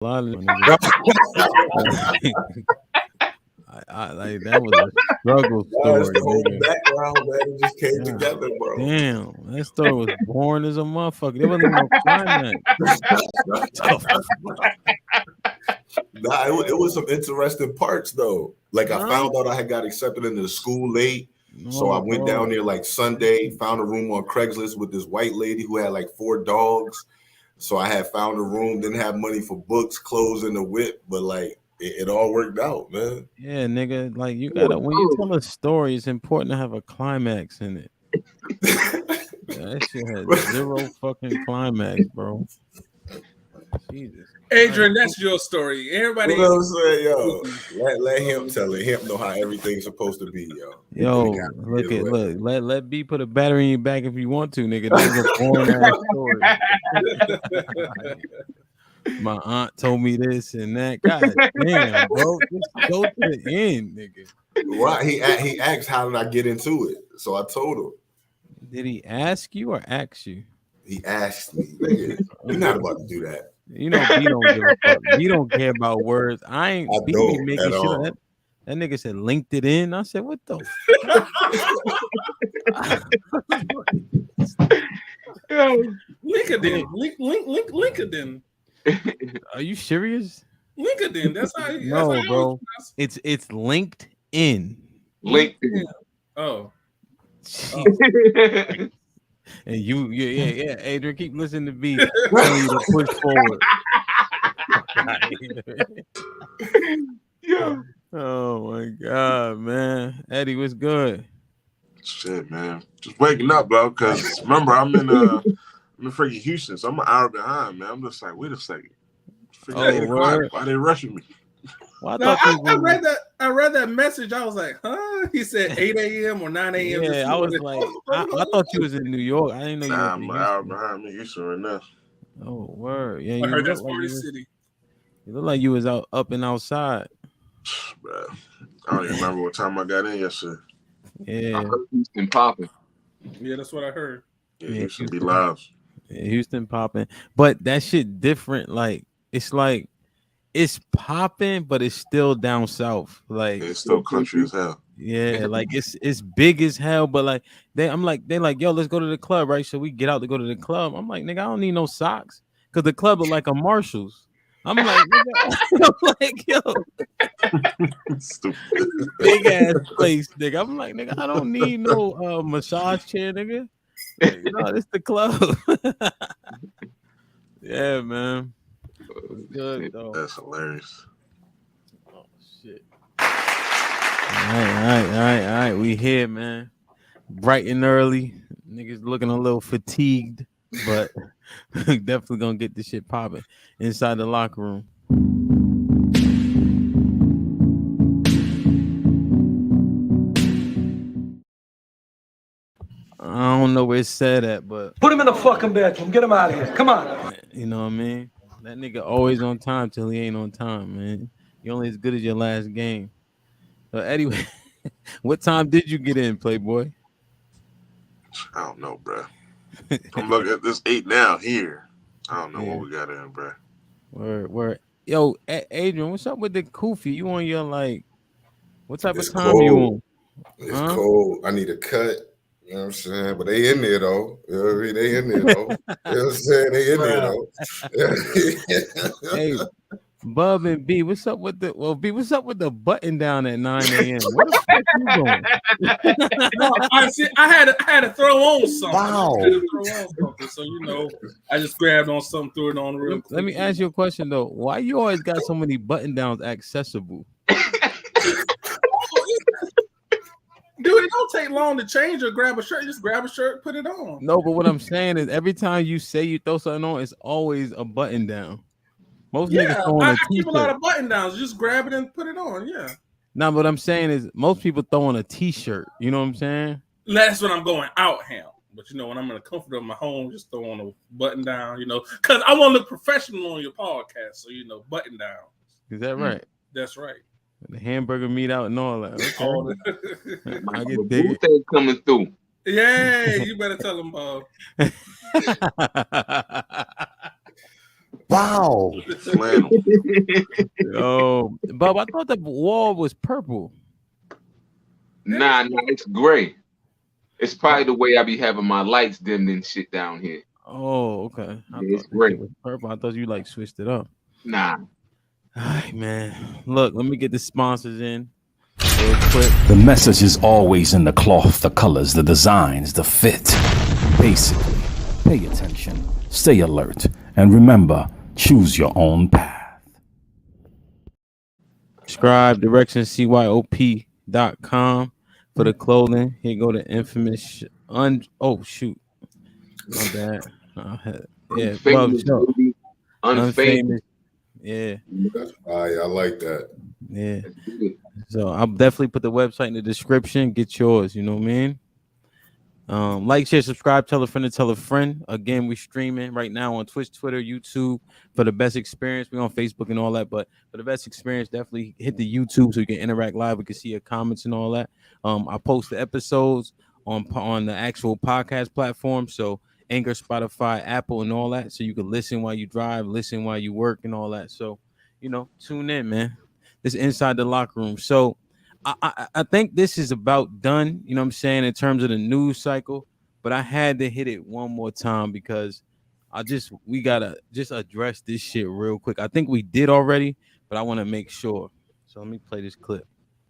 lot of niggas. I like that was a struggle story. That's the whole Nigga. background, man. It just came Yeah. together, bro. Damn, that story was boring as a motherfucker. There wasn't no climax. Nah, it was some interesting parts though. Like I found out I had got accepted into the school late. So I went down there like Sunday, found a room on Craigslist with this white lady who had like 4 dogs. So I had found a room, didn't have money for books, clothes, and the whip, but like it all worked out, man. Yeah, nigga. Like you gotta when you tell a story, it's important to have a climax in it. That shit had 0 fucking climax, bro. Jesus. Adrian, that's your story. Everybody, you know what I'm saying, yo, let him tell it. Him know how everything's supposed to be, yo. Yo, let B put a battery in your back if you want to, nigga. That was a boring ass story. My aunt told me this and that. God damn, bro. Just go to the end, nigga. Why he asked how did I get into it? So I told him. Did he ask you or ask you? He asked me, nigga. You're not about to do that. You know, B don't give a fuck. B don't care about words. I B be making sure that nigga said linked it in. I said, what the LinkedIn. Are you serious? LinkedIn. That's how. No, bro. It's linked in. LinkedIn. Oh. And yeah. Adrian, keep listening to B. Telling you to push forward. Yeah. Oh my god, man. Eddie, what's good? Shit, man. Just waking up, bro. Cause remember, I'm in freaking Houston, so I'm an hour behind, man. I'm just like, wait a second. Why they rushing me? Well, I read that message. I was like, huh? He said 8 a.m. or 9 a.m. Yeah, I was like, I thought you was in New York. I didn't know you were I'm an hour behind me. Houston right now. Oh, word. Yeah, I heard that's Party City. You look like you was up and outside. Bro, I don't even remember what time I got in yesterday. Yeah. I heard Houston popping. Yeah, that's what I heard. Yeah, Houston be live. Yeah, Houston popping. But that shit different. Like, it's popping, but it's still down south. Like it's still country as hell. Yeah, like it's big as hell, but like they're like, yo, let's go to the club, right? So we get out to go to the club. I'm like, nigga, I don't need no socks because the club look like a Marshalls. I'm like, nigga, I'm like, yo, stupid big ass place, nigga. I'm like, nigga, I don't need no massage chair, nigga. Like, no, this the club. Yeah, man. Good though. That's hilarious. Oh shit. All right. We here, man. Bright and early. Niggas looking a little fatigued, but definitely gonna get this shit popping inside the locker room. I don't know where it's said at, but put him in the fucking bedroom. Get him out of here. Come on. You know what I mean? That nigga always on time till he ain't on time, man. You only as good as your last game. So anyway, what time did you get in, Playboy? I don't know, bro. I'm looking at this 8 now here. I don't know what we got in, bro. Word. Yo, Adrian, what's up with the kufi? You on your like, what type of time cold. you on? It's cold. I need a cut. You know what I'm saying? But they in there though. You know what I mean? They in there though. You know what I'm saying? They in there though. Hey, Bub and B, what's up with B, what's up with the button down at 9 a.m.? Where the fuck you going? No, I had to throw on something. Wow. So I just grabbed on something, threw it on real quick. Let me ask you a question though. Why you always got so many button downs accessible? Dude, it don't take long to change or grab a shirt. Just grab a shirt, put it on. No, but what I'm saying is every time you say you throw something on, it's always a button down. Most niggas throw on a I keep t-shirt. a lot of button downs. Just grab it and put it on. Yeah. Now, what I'm saying is most people throw on a t-shirt. You know what I'm saying? That's when I'm going out, Ham. But when I'm in the comfort of my home, just throw on a button down, because I want to look professional on your podcast. So, button down. Is that right? That's right. The hamburger meat out and all that. Okay. I get dig coming through. Yeah, you better tell them, Bob. Wow. Flannel. Oh, Bob, I thought the wall was purple. Nah, it's gray. It's probably the way I be having my lights dimmed and shit down here. Oh, okay. I Yeah, it's thought this gray. shit was purple. I thought you like switched it up. Nah. All right, man. Look, let me get the sponsors in real quick. The message is always in the cloth, the colors, the designs, the fit. Basically, pay attention, stay alert, and remember, choose your own path. Subscribe, directioncyop.com for the clothing. Here go the infamous. Oh, shoot. My bad. Yeah, well, sure. Unfamous. Yeah. I like that. Yeah. So I'll definitely put the website in the description. Get yours. You know what I mean? Like, share, subscribe, tell a friend to tell a friend. Again, we're streaming right now on Twitch, Twitter, YouTube for the best experience. We're on Facebook and all that, but for the best experience, definitely hit the YouTube so you can interact live. We can see your comments and all that. I post the episodes on the actual podcast platform. So Anchor, Spotify, Apple, and all that. So you can listen while you drive, listen while you work, and all that. So, tune in, man. This is Inside the Locker Room. So I think this is about done, you know what I'm saying, in terms of the news cycle. But I had to hit it one more time because we gotta just address this shit real quick. I think we did already, but I want to make sure. So let me play this clip.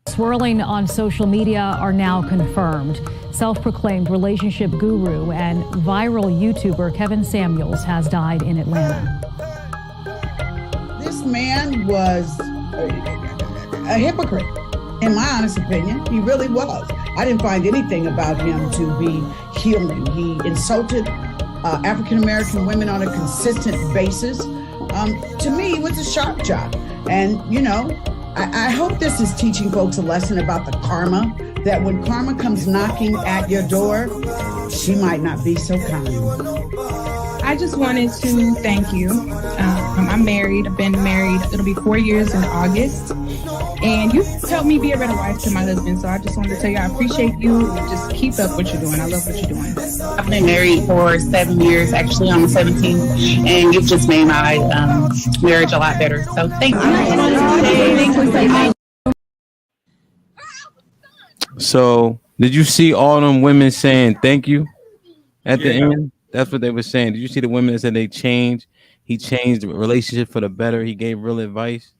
Swirling on social media are now confirmed. Self-proclaimed relationship guru and viral YouTuber Kevin Samuels has died in Atlanta. This man was a hypocrite, in my honest opinion. He really was. I didn't find anything about him to be healing. He insulted African-American women on a consistent basis. To me, it was a shock job. And, I hope this is teaching folks a lesson about the karma, that when karma comes knocking at your door, she might not be so kind. I just wanted to thank you. I'm married. I've been married. It'll be 4 years in August. And you helped me be a better wife to my husband. So I just wanted to tell you I appreciate you. Just keep up what you're doing. I love what you're doing. I've been married for 7 years, actually on the 17th. And you've just made my marriage a lot better. So thank you. So did you see all them women saying thank you at the end? That's what they were saying. Did you see the women that said they changed? He changed the relationship for the better. He gave real advice.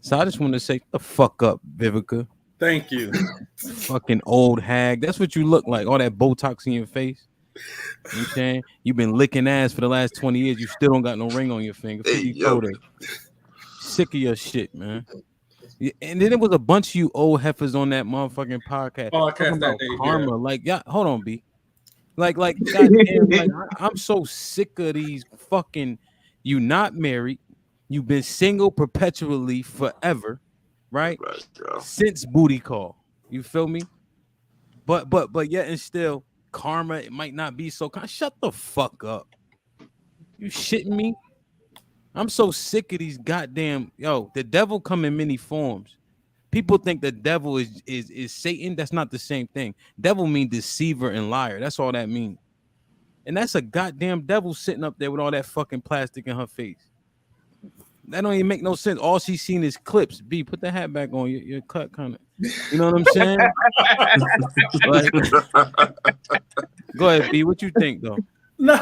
So I just want to say, the fuck up, Vivica. Thank you. Fucking old hag. That's what you look like. All that Botox in your face. You know what I'm saying? You've been licking ass for the last 20 years. You still don't got no ring on your finger. Sick of your shit, man. And then there was a bunch of you old heifers on that motherfucking podcast. Talking about karma. Yeah. Like, yeah, hold on, B. Like, goddamn, like I'm so sick of these fucking. You not married. You've been single perpetually forever, right? Since booty call. You feel me? But yet and still, karma, it might not be so kind. Shut the fuck up. You shitting me? I'm so sick of these goddamn the devil come in many forms. People think the devil is Satan. That's not the same thing. Devil means deceiver and liar. That's all that means. And that's a goddamn devil sitting up there with all that fucking plastic in her face. That don't even make no sense. All she's seen is clips. B, put the hat back on. Your cut kind of. You know what I'm saying? Go ahead, B. What you think though? No,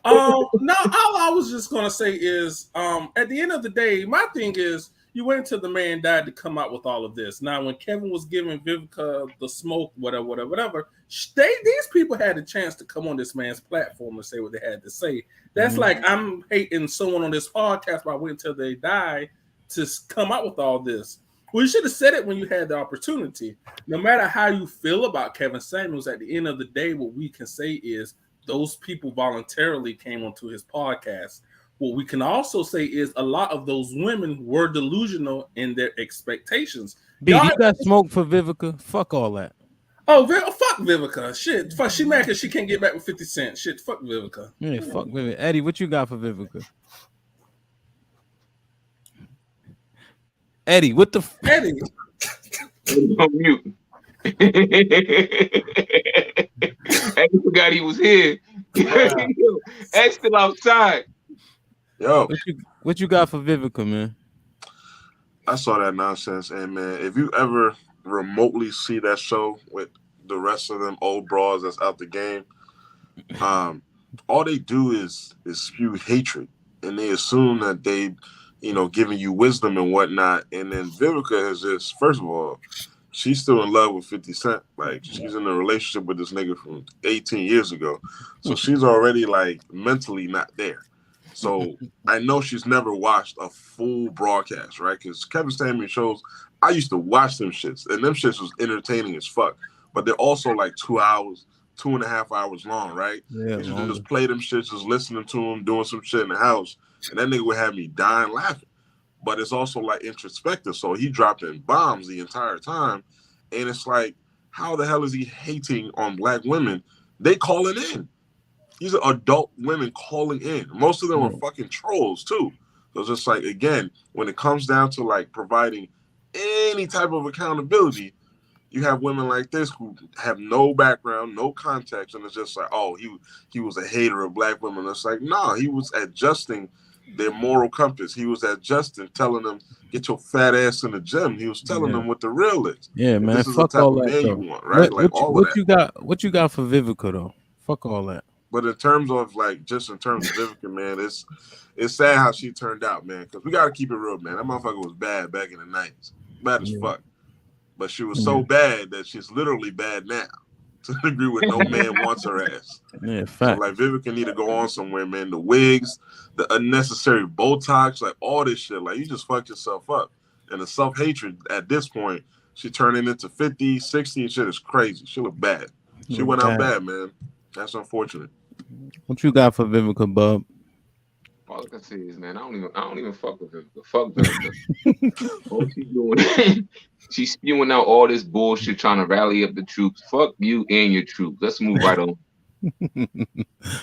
all I was just gonna say is, at the end of the day, my thing is, you wait until the man died to come out with all of this. Now, when Kevin was giving Vivica the smoke, whatever, these people had a chance to come on this man's platform and say what they had to say. That's like I'm hating someone on this podcast by waiting until they die to come out with all this. Well, you should have said it when you had the opportunity. No matter how you feel about Kevin Samuels, at the end of the day, what we can say is those people voluntarily came onto his podcast. What we can also say is a lot of those women were delusional in their expectations. B, you got smoke for Vivica? Fuck all that. Oh, fuck Vivica. Shit. Fuck, she mad because she can't get back with 50 Cent. Shit, fuck Vivica. Yeah, fuck Vivica. Eddie, what you got for Vivica? Eddie, what the Eddie. On mute. Eddie forgot he was here. Eddie's still outside. Yo, what you got for Vivica, man? I saw that nonsense, and man, if you ever remotely see that show with the rest of them old bras that's out the game, all they do is spew hatred, and they assume that they, giving you wisdom and whatnot. And then Vivica is just, first of all, she's still in love with 50 Cent. Like, she's in a relationship with this nigga from 18 years ago, so she's already like mentally not there. So I know she's never watched a full broadcast, right? Because Kevin Samuel shows, I used to watch them shits, and them shits was entertaining as fuck. But they're also like 2 hours, 2.5 hours long, right? Yeah, You should just play them shits, just listening to them, doing some shit in the house, and that nigga would have me dying laughing. But it's also like introspective, so he dropping bombs the entire time, and it's like, how the hell is he hating on black women? They calling in. These are adult women calling in. Most of them are fucking trolls too. So it's just like, again, when it comes down to like providing any type of accountability, you have women like this who have no background, no context, and it's just like, oh, he was a hater of black women. It's like, nah, he was adjusting their moral compass. He was adjusting, telling them, get your fat ass in the gym. He was telling them what the real is. Yeah, man. This is the Fuck type all of that man though. you want, right? What you got? What you got for Vivica though? Fuck all that. But in terms of like, just in terms of Vivica, man, it's sad how she turned out, man. Because we got to keep it real, man. That motherfucker was bad back in the 90s, bad as fuck. But she was so bad that she's literally bad now, to the degree where no man wants her ass. Yeah, fact. So like Vivica need to go on somewhere, man. The wigs, the unnecessary Botox, like all this shit, like you just fucked yourself up. And the self-hatred at this point, she turning into 50, 60 and shit is crazy. She look bad. She went out bad, man. That's unfortunate. What you got for Vivica, bub? All I can say is, man, I don't even fuck with Vivica. Fuck Vivica. All she doing, she's spewing out all this bullshit, trying to rally up the troops. Fuck you and your troops. Let's move right on.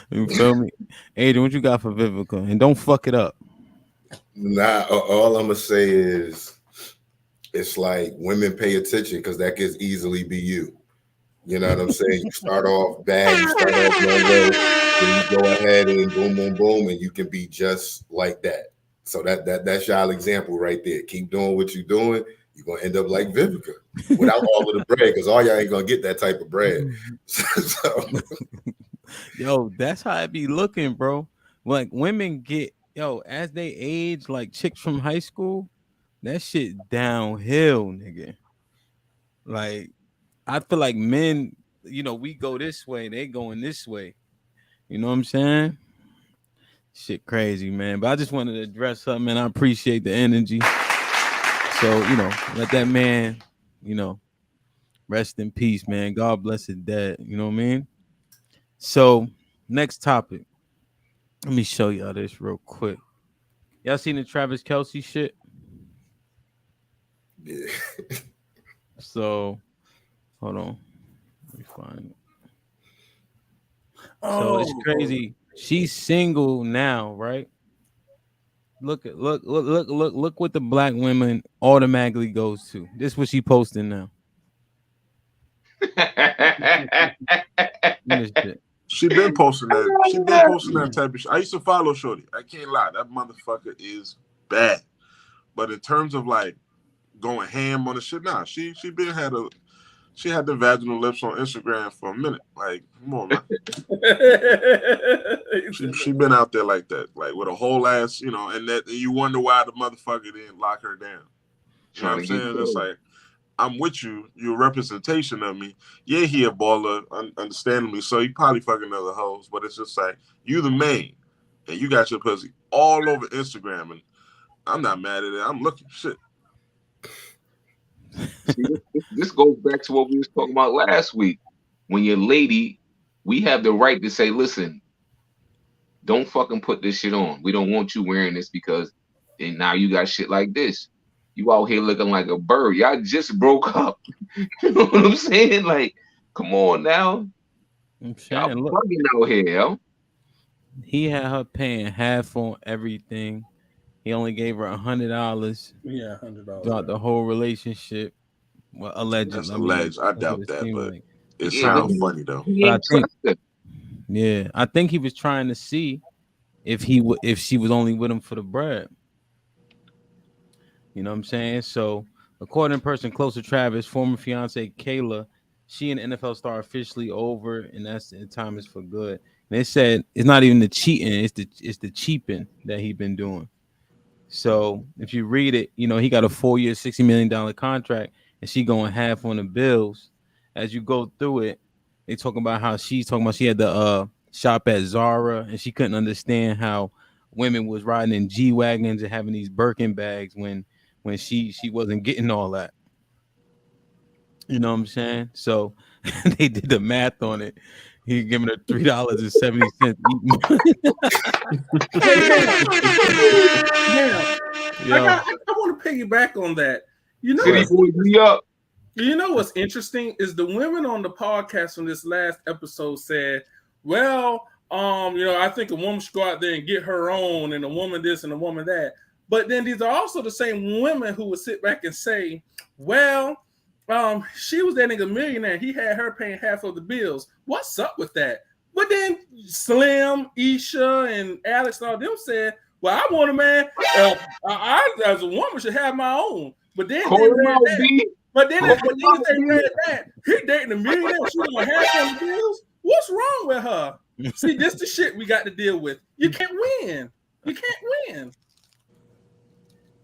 You feel me? Adrian, what you got for Vivica? And don't fuck it up. Nah, all I'm gonna say is it's like women pay attention because that could easily be you. You know what I'm saying? You start off bad, you start off one way, then you go ahead and boom, boom, boom, and you can be just like that. So that's y'all example right there. Keep doing what you're doing. You're gonna end up like Vivica without all of the bread, because all y'all ain't gonna get that type of bread. So. Yo, that's how it be looking, bro. Like women get, as they age, like chicks from high school, that shit downhill, nigga. Like, I feel like men, we go this way, they going this way. You know what I'm saying? Shit crazy, man. But I just wanted to address something, and I appreciate the energy. So, let that man, rest in peace, man. God bless his dad. You know what I mean? So, next topic. Let me show y'all this real quick. Y'all seen the Travis Kelce shit? Yeah. So, hold on. Let me find it. So it's crazy. She's single now, right? Look what the black women automatically goes to. This is what she posting now. She been posting that. She been posting that type of shit. I used to follow Shorty. I can't lie. That motherfucker is bad. But in terms of like going ham on the shit, nah, she had the vaginal lips on Instagram for a minute. Like, come on, man. she been out there like that, like with a whole ass, and that you wonder why the motherfucker didn't lock her down. You know what I'm saying? It's like, I'm with you. You're a representation of me. Yeah, he a baller, understandably. So he probably fucking other hoes, but it's just like, you the main, and you got your pussy all over Instagram, and I'm not mad at it. I'm looking shit. See, this goes back to what we was talking about last week. When you're lady, we have the right to say, listen, don't fucking put this shit on. We don't want you wearing this because and now you got shit like this. You out here looking like a bird. Y'all just broke up. You know what I'm saying? Like, come on now. I'm saying, y'all bugging out here, yo. He had her paying half on everything. He only gave her $100. Yeah, $100. Throughout the whole relationship. Well, allegedly. That's alleged. I doubt that, but it sounds funny though. I think he was trying to see if she was only with him for the bread. You know what I'm saying? So, according to a person close to Travis, former fiance Kayla, she and the NFL star officially over, and that's the time is for good. And they said it's not even the cheating; it's the cheaping that he been doing. So if you read it, you know he got a 4-year, $60 million contract, and she going half on the bills. As you go through it, they talking about how she's talking about she had to shop at Zara, and she couldn't understand how women was riding in G wagons and having these Birkin bags when she wasn't getting all that. You know what I'm saying? So they did the math on it. He giving her $3.70 Now, I want to piggyback on that. You know, City boy, be up. You know what's interesting is the women on the podcast from this last episode said, well, I think a woman should go out there and get her own, and a woman this and a woman that. But then these are also the same women who would sit back and say, well, she was dating a millionaire. He had her paying half of the bills. What's up with that? But then Slim, Isha, and Alex and all them said, well, I want a man. I as a woman should have my own. But then they read that. He dating a millionaire. She don't have on the bills. What's wrong with her? See, this the shit we got to deal with. You can't win. You can't win.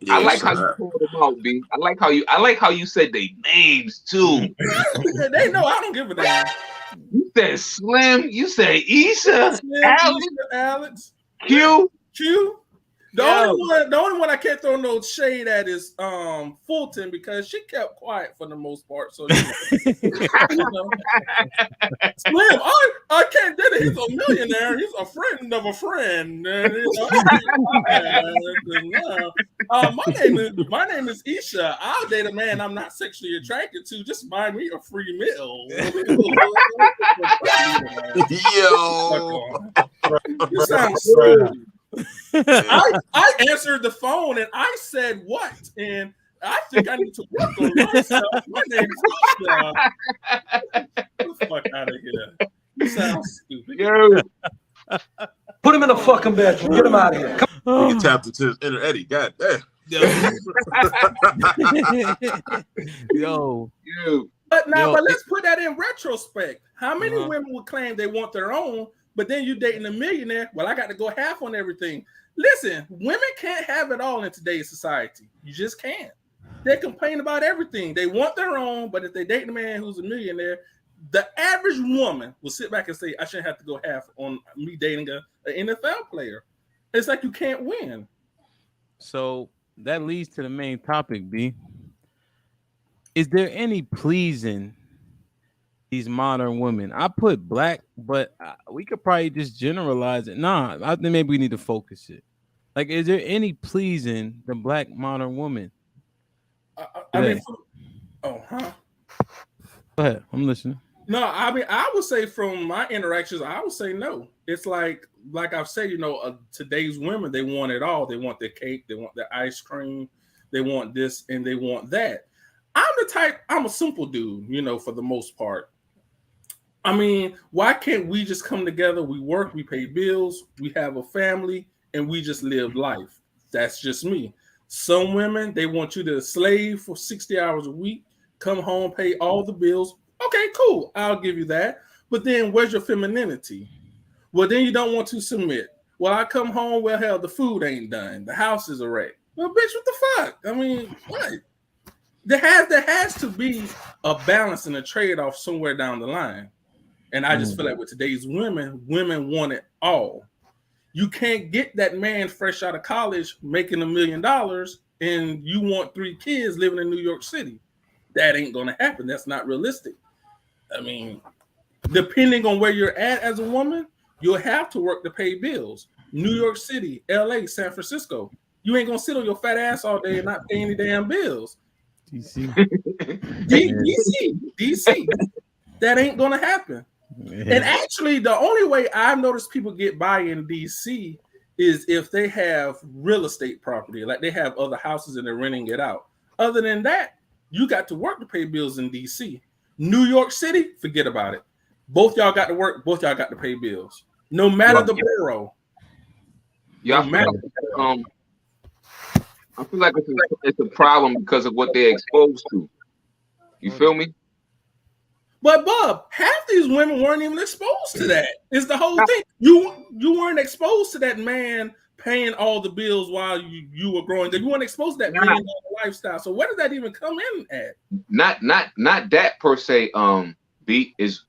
I like how you called them out, B. I like how you said their names too. They know I don't give a damn. You said Slim. You said Issa. Alex. Q. The only one I can't throw no shade at is Fulton, because she kept quiet for the most part. So Slim, I can't get it. He's a millionaire. He's a friend of a friend. My name is Isha. I'll date a man I'm not sexually attracted to. Just buy me a free meal. Yo, you sound stupid. I answered the phone and I said what? And I think I need to work on myself. My name is Isha. Get the fuck out of here. You sound stupid. Yo. Put him in the fucking bedroom. Get him out of here. He get tapped into his inner Eddie. God damn. Yo. But let's put that in retrospect. How many women would claim they want their own, but then you dating a millionaire? Well, I got to go half on everything. Listen, women can't have it all in today's society. You just can't. They complain about everything. They want their own, but if they date a man who's a millionaire, the average woman will sit back and say, I shouldn't have to go half on me dating an NFL player. It's like you can't win. So that leads to the main topic, B. Is there any pleasing these modern women? I put black, but we could probably just generalize it. Nah, I think maybe we need to focus it. Like, is there any pleasing the black modern woman? Go ahead. I'm listening. No, I mean, I would say from my interactions, I would say no. It's like I've said, today's women, they want it all. They want their cake, they want their ice cream, they want this and they want that. I'm a simple dude, for the most part. I mean, why can't we just come together? We work, we pay bills, we have a family, and we just live life. That's just me. Some women, they want you to slave for 60 hours a week, come home, pay all the bills. Okay, cool. I'll give you that. But then where's your femininity? Well, then you don't want to submit. Well, I come home, well, hell, the food ain't done. The house is a wreck. Well, bitch, what the fuck? I mean, what? There has to be a balance and a trade-off somewhere down the line. And I just feel like with today's women want it all. You can't get that man fresh out of college making $1 million and you want 3 kids living in New York City. That ain't going to happen. That's not realistic. I mean, depending on where you're at as a woman, you'll have to work to pay bills. New York City, LA, San Francisco. You ain't going to sit on your fat ass all day and not pay any damn bills. DC. DC. That ain't going to happen. And actually, the only way I've noticed people get by in DC is if they have real estate property, like they have other houses and they're renting it out. Other than that, you got to work to pay bills in DC. New York City, forget about it. Both y'all got to work, both y'all got to pay bills. No matter the borough. Yeah, I feel like it's a problem because of what they're exposed to. You feel me? But Bob, half these women weren't even exposed to that. It's the whole thing. You weren't exposed to that man paying all the bills while you were growing up. You weren't exposed to that $1 million lifestyle. So where did that even come in at? Not that per se. B is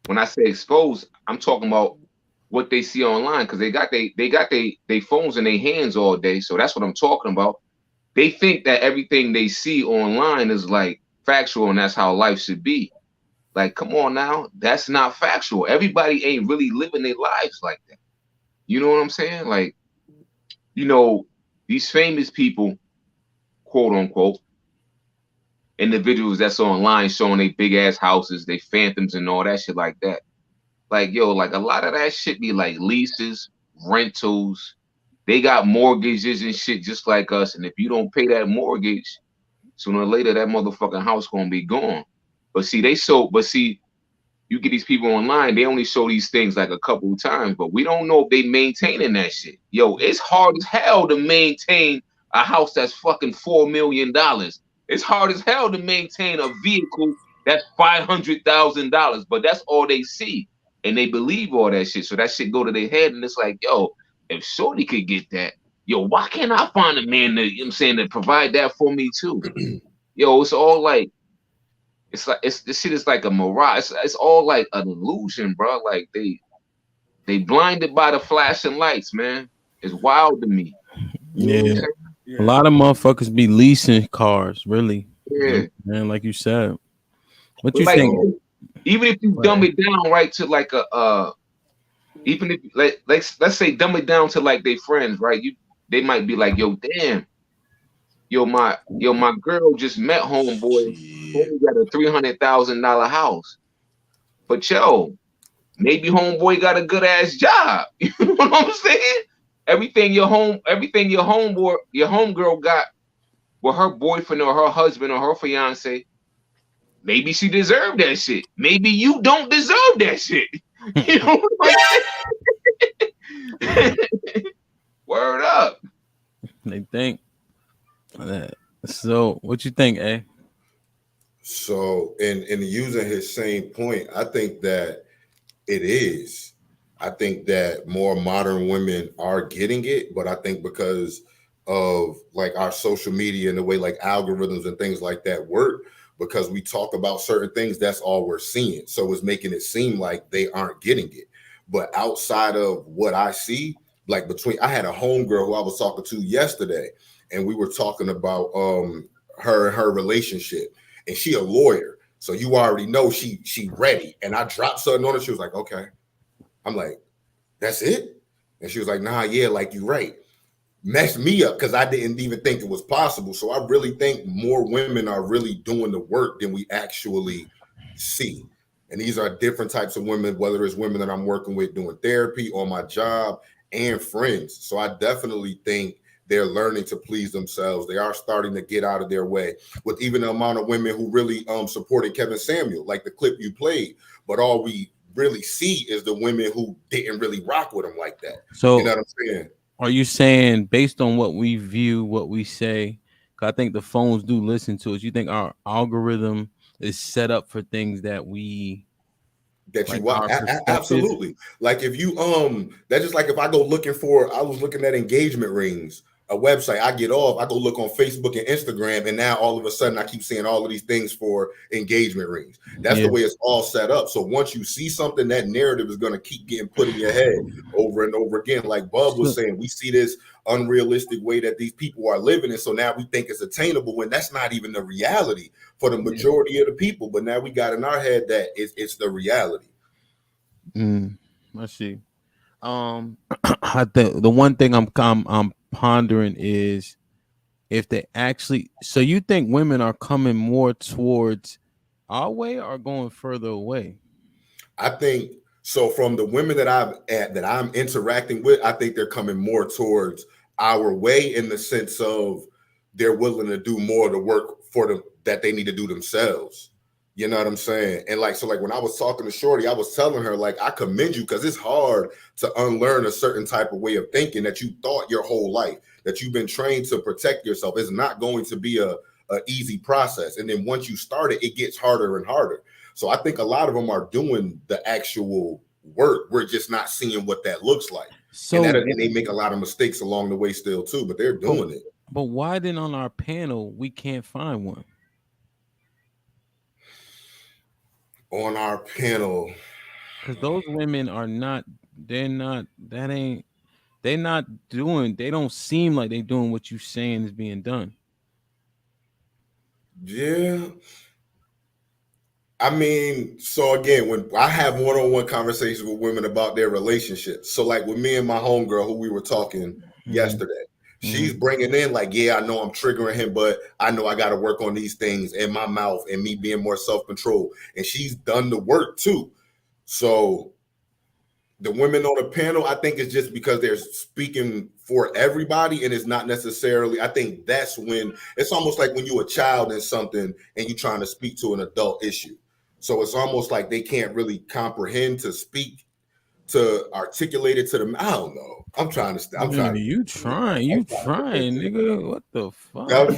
when I say exposed, I'm talking about what they see online because they got they phones in their hands all day. So that's what I'm talking about. They think that everything they see online is like factual and that's how life should be. Like, come on now, that's not factual. Everybody ain't really living their lives like that. You know what I'm saying? Like, you know, these famous people, quote unquote, individuals that's online showing they big ass houses, they phantoms and all that shit like that. Like, yo, like a lot of that shit be like leases, rentals. They got mortgages and shit just like us. And if you don't pay that mortgage, sooner or later that motherfucking house gonna be gone. But see, you get these people online, they only show these things like a couple of times, but we don't know if they maintaining that shit. Yo, it's hard as hell to maintain a house that's fucking $4 million. It's hard as hell to maintain a vehicle that's $500,000, but that's all they see. And they believe all that shit. So that shit go to their head and it's like, yo, if Shorty could get that, yo, why can't I find a man that, you know what I'm saying, to provide that for me too? Yo, it's all like, it's like this shit is like a mirage. It's all like an illusion, bro. Like they blinded by the flashing lights, man. It's wild to me. Yeah. A lot of motherfuckers be leasing cars, really. Yeah. Man, like you said. What But you like, think? even if you dumb it down right to like even if let's say dumb it down to like they friends, right? They might be like, yo, damn, my girl just met homeboy. Homeboy got a $300,000 house. But yo, maybe homeboy got a good ass job. You know what I'm saying? Everything your homegirl got with her boyfriend or her husband or her fiance, maybe she deserved that shit. Maybe you don't deserve that shit. You know what I'm saying? Word up. They think that. So what you think, eh? So in using his same point, I think that it is. I think that more modern women are getting it, but I think because of like our social media and the way like algorithms and things like that work, because we talk about certain things, that's all we're seeing. So it's making it seem like they aren't getting it. But outside of what I see, like I had a homegirl who I was talking to yesterday, and we were talking about her and her relationship, and she a lawyer. So you already know she ready. And I dropped something on her. She was like, okay. I'm like, that's it? And she was like, nah, yeah, like you right. Messed me up because I didn't even think it was possible. So I really think more women are really doing the work than we actually see. And these are different types of women, whether it's women that I'm working with doing therapy on my job and friends. So I definitely think they're learning to please themselves. They are starting to get out of their way, with even the amount of women who really supported Kevin Samuel, like the clip you played. But all we really see is the women who didn't really rock with him like that. So you know what I'm saying? Are you saying based on what we view, what we say? I think the phones do listen to us. You think our algorithm is set up for things that we that like you watch? Absolutely. Like if you that's just like if I go looking for, I was looking at engagement rings, a website, I get off, I go look on Facebook and Instagram, and now all of a sudden I keep seeing all of these things for engagement rings. That's the way it's all set up. So once you see something, that narrative is going to keep getting put in your head over and over again. Like Bub was saying, we see this unrealistic way that these people are living, and so now we think it's attainable when that's not even the reality for the majority of the people. But now we got in our head that it's the reality. I see. I think the one thing I'm pondering is if they actually. So you think women are coming more towards our way or going further away? I think so. From the women that I'm interacting with, I think they're coming more towards our way in the sense of they're willing to do more of the work for them that they need to do themselves. You know what I'm saying? And like, so like when I was talking to Shorty, I was telling her, like, I commend you because it's hard to unlearn a certain type of way of thinking that you thought your whole life, that you've been trained to protect yourself. It's not going to be a easy process. And then once you start it, it gets harder and harder. So I think a lot of them are doing the actual work. We're just not seeing what that looks like. So and they make a lot of mistakes along the way still too, but they're doing it. But why then on our panel we can't find one? On our panel, because those women are not. They're not. That ain't. They're not doing. They don't seem like they're doing what you saying is being done. Yeah. I mean, so again, when I have one-on-one conversations with women about their relationships, so like with me and my homegirl who we were talking yesterday, she's bringing in like, yeah, I know I'm triggering him, but I know I got to work on these things in my mouth and me being more self-controlled. And she's done the work too. So the women on the panel, I think it's just because they're speaking for everybody, and it's not necessarily. I think that's when it's almost like when you're a child in something and you're trying to speak to an adult issue. So it's almost like they can't really comprehend to speak, to articulate it to them. I don't know. I'm trying to. You trying, nigga. What the fuck? But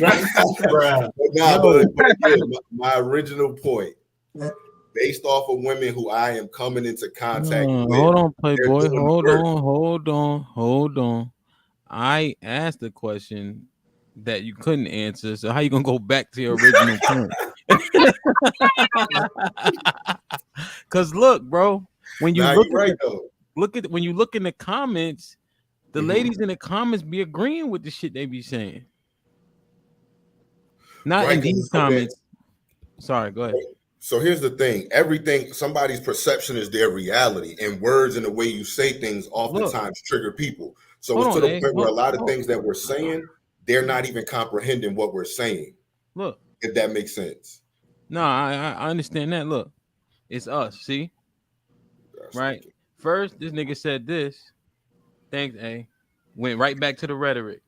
again, my original point, based off of women who I am coming into contact with. Hold on, Playboy. Hold on. I asked the question that you couldn't answer. So how you gonna go back to your original point? Because look, bro, when you when you look in the comments, the ladies in the comments be agreeing with the shit they be saying. Not in these comments. Sorry, go ahead. So here's the thing. Everything, somebody's perception is their reality, and words and the way you say things oftentimes trigger people. So it's to the point where a lot of things that we're saying, they're not even comprehending what we're saying. Look, if that makes sense. No, I understand that. Look, it's us. See, right? First, this nigga said this. Thanks, A. Went right back to the rhetoric.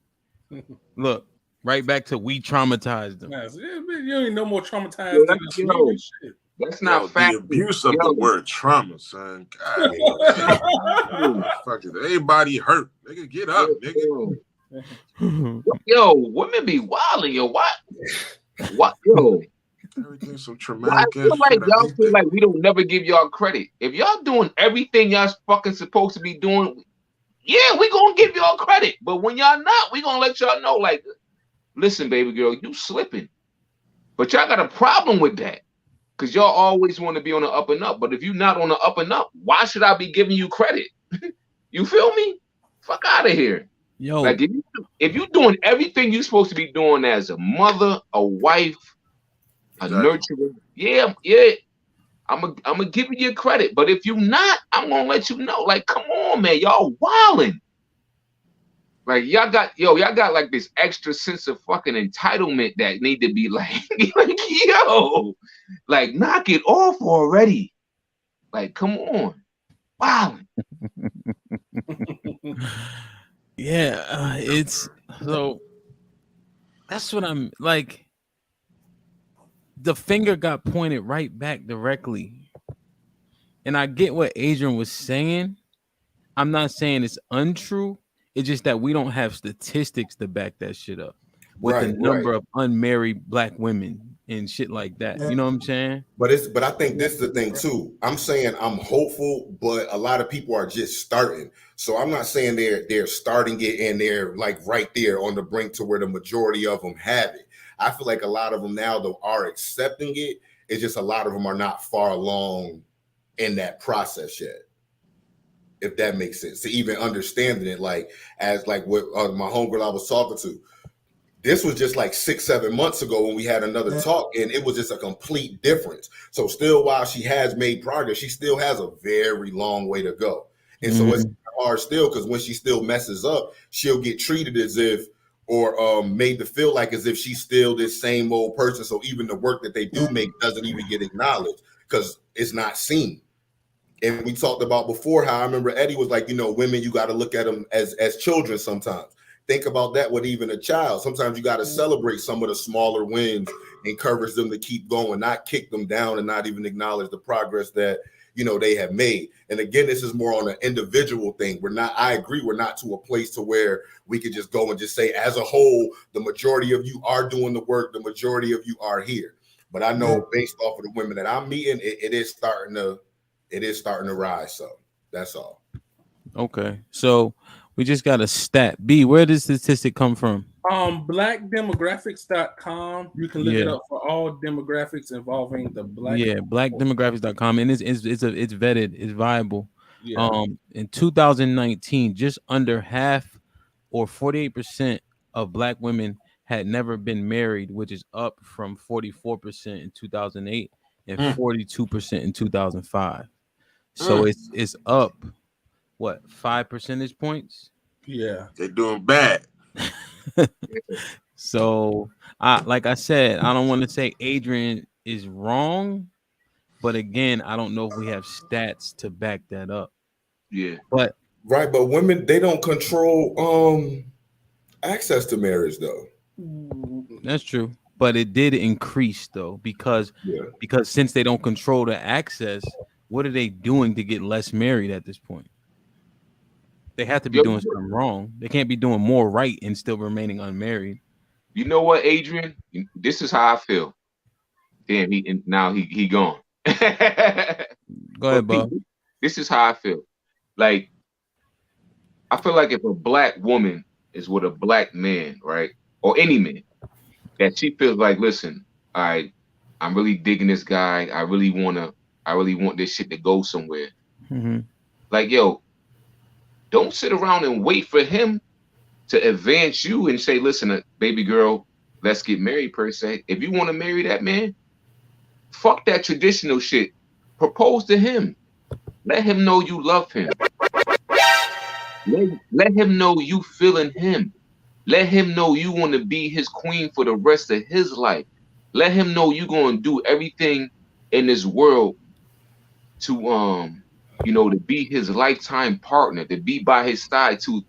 Look, right back to we traumatized them. You ain't no more traumatized. That's not fact. The abuse of the word trauma, son. God, fuck it. Everybody hurt. Nigga, get up, nigga. Yo, women be wilding, yo. What, yo? Everything's so traumatic. Y'all feel like we don't never give y'all credit. If y'all doing everything y'all fucking supposed to be doing, yeah, we gonna give y'all credit. But when y'all not, we gonna let y'all know, like, listen, baby girl, you slipping. But y'all got a problem with that. Because y'all always want to be on the up and up. But if you're not on the up and up, why should I be giving you credit? You feel me? Fuck out of here. Yo. Like, if you're doing everything you're supposed to be doing as a mother, a wife, a nurturer, yeah, I'm gonna give you credit. But if you're not, I'm gonna let you know. Like, come on, man, y'all wilding. Like, y'all got like this extra sense of fucking entitlement that need to be like, yo, like, knock it off already. Like, come on. Wow. Yeah, it's so that's what I'm like. The finger got pointed right back directly. And I get what Adrian was saying. I'm not saying it's untrue. It's just that we don't have statistics to back that shit up with the number of unmarried black women and shit like that. You know what I'm saying? But I think this is the thing too. I'm saying I'm hopeful, but a lot of people are just starting. So I'm not saying they're starting it and they're like right there on the brink to where the majority of them have it. I feel like a lot of them now though are accepting it. It's just a lot of them are not far along in that process yet. If that makes sense, to even understanding it, like as like what my homegirl I was talking to, this was just like 6-7 months ago when we had another talk, and it was just a complete difference. So still, while she has made progress, she still has a very long way to go. And so it's hard still, because when she still messes up, she'll get treated as if, or made to feel like as if she's still this same old person. So even the work that they do make doesn't even get acknowledged because it's not seen. And we talked about before how I remember Eddie was like, you know, women, you got to look at them as children sometimes. think about that with even a child. Sometimes you got to celebrate some of the smaller wins, encourage them to keep going, not kick them down and not even acknowledge the progress that, you know, they have made. And again, this is more on an individual thing. I agree, we're not to a place to where we could just go and just say, as a whole, the majority of you are doing the work, the majority of you are here. But I know based off of the women that I'm meeting, it is starting to rise. So that's all. Okay. So we just got a stat. B, where does the statistic come from? Blackdemographics.com. You can look it up for all demographics involving the black. Yeah, blackdemographics.com. And it's vetted, it's viable. Yeah. In 2019, just under half or 48% of black women had never been married, which is up from 44% in 2008 and 42% in 2005. So it's up what, 5 percentage points? Yeah. They're doing bad. So like I said, I don't want to say Adrian is wrong, but again, I don't know if we have stats to back that up. Yeah. But women, they don't control access to marriage though. That's true. But it did increase though, because since they don't control the access, what are they doing to get less married at this point? They have to be doing something wrong. They can't be doing more right and still remaining unmarried. You know what, Adrian? This is how I feel. Damn, he gone. Go ahead, Bob. This is how I feel. Like, I feel like if a black woman is with a black man, right, or any man, that she feels like, listen, all right, I'm really digging this guy. I really want this shit to go somewhere. Mm-hmm. Like, yo, don't sit around and wait for him to advance you and say, listen, baby girl, let's get married per se. If you want to marry that man, fuck that traditional shit. Propose to him. Let him know you love him. Let him know you feeling him. Let him know you want to be his queen for the rest of his life. Let him know you're going to do everything in this world to to be his lifetime partner, to be by his side through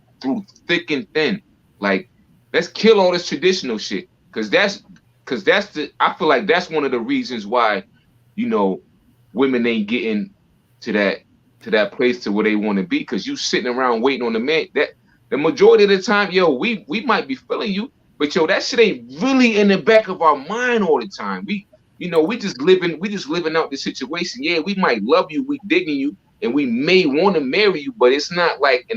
thick and thin. Like, let's kill all this traditional shit. Cause I feel like that's one of the reasons why, women ain't getting to that place to where they want to be. Cause you sitting around waiting on the man. That the majority of the time, we might be feeling you, but that shit ain't really in the back of our mind all the time. We just living out the situation. Yeah, we might love you, we digging you, and we may want to marry you, but it's not like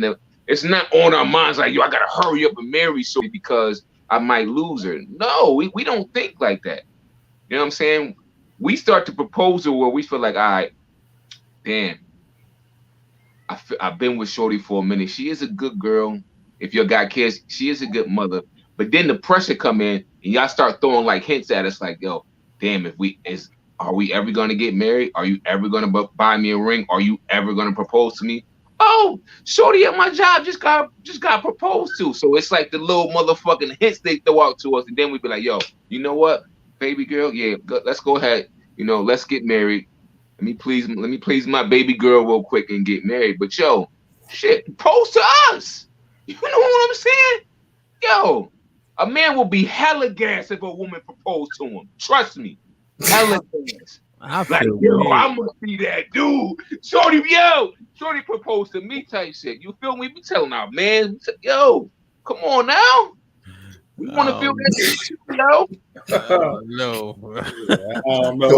it's not on our minds like, yo, I gotta hurry up and marry Shorty because I might lose her. No, we don't think like that. You know what I'm saying? We start to propose where we feel like, all right, damn, I've been with Shorty for a minute. She is a good girl. If your guy cares, she is a good mother. But then the pressure come in and y'all start throwing like hints at us like, yo, damn, are we ever gonna get married? Are you ever gonna buy me a ring? Are you ever gonna propose to me? Oh, Shorty at my job just got proposed to. So it's like the little motherfucking hints they throw out to us, and then we be like, yo, you know what, baby girl, yeah, let's go ahead. Let's get married. Let me please my baby girl real quick and get married. But yo, shit, propose to us. You know what I'm saying? Yo, a man will be hella gas if a woman proposed to him. Trust me. Hella gas. I'm gonna be that dude. Shorty proposed to me type shit. You feel me? We telling our man, yo, come on now. We want to feel that shit, yo. No.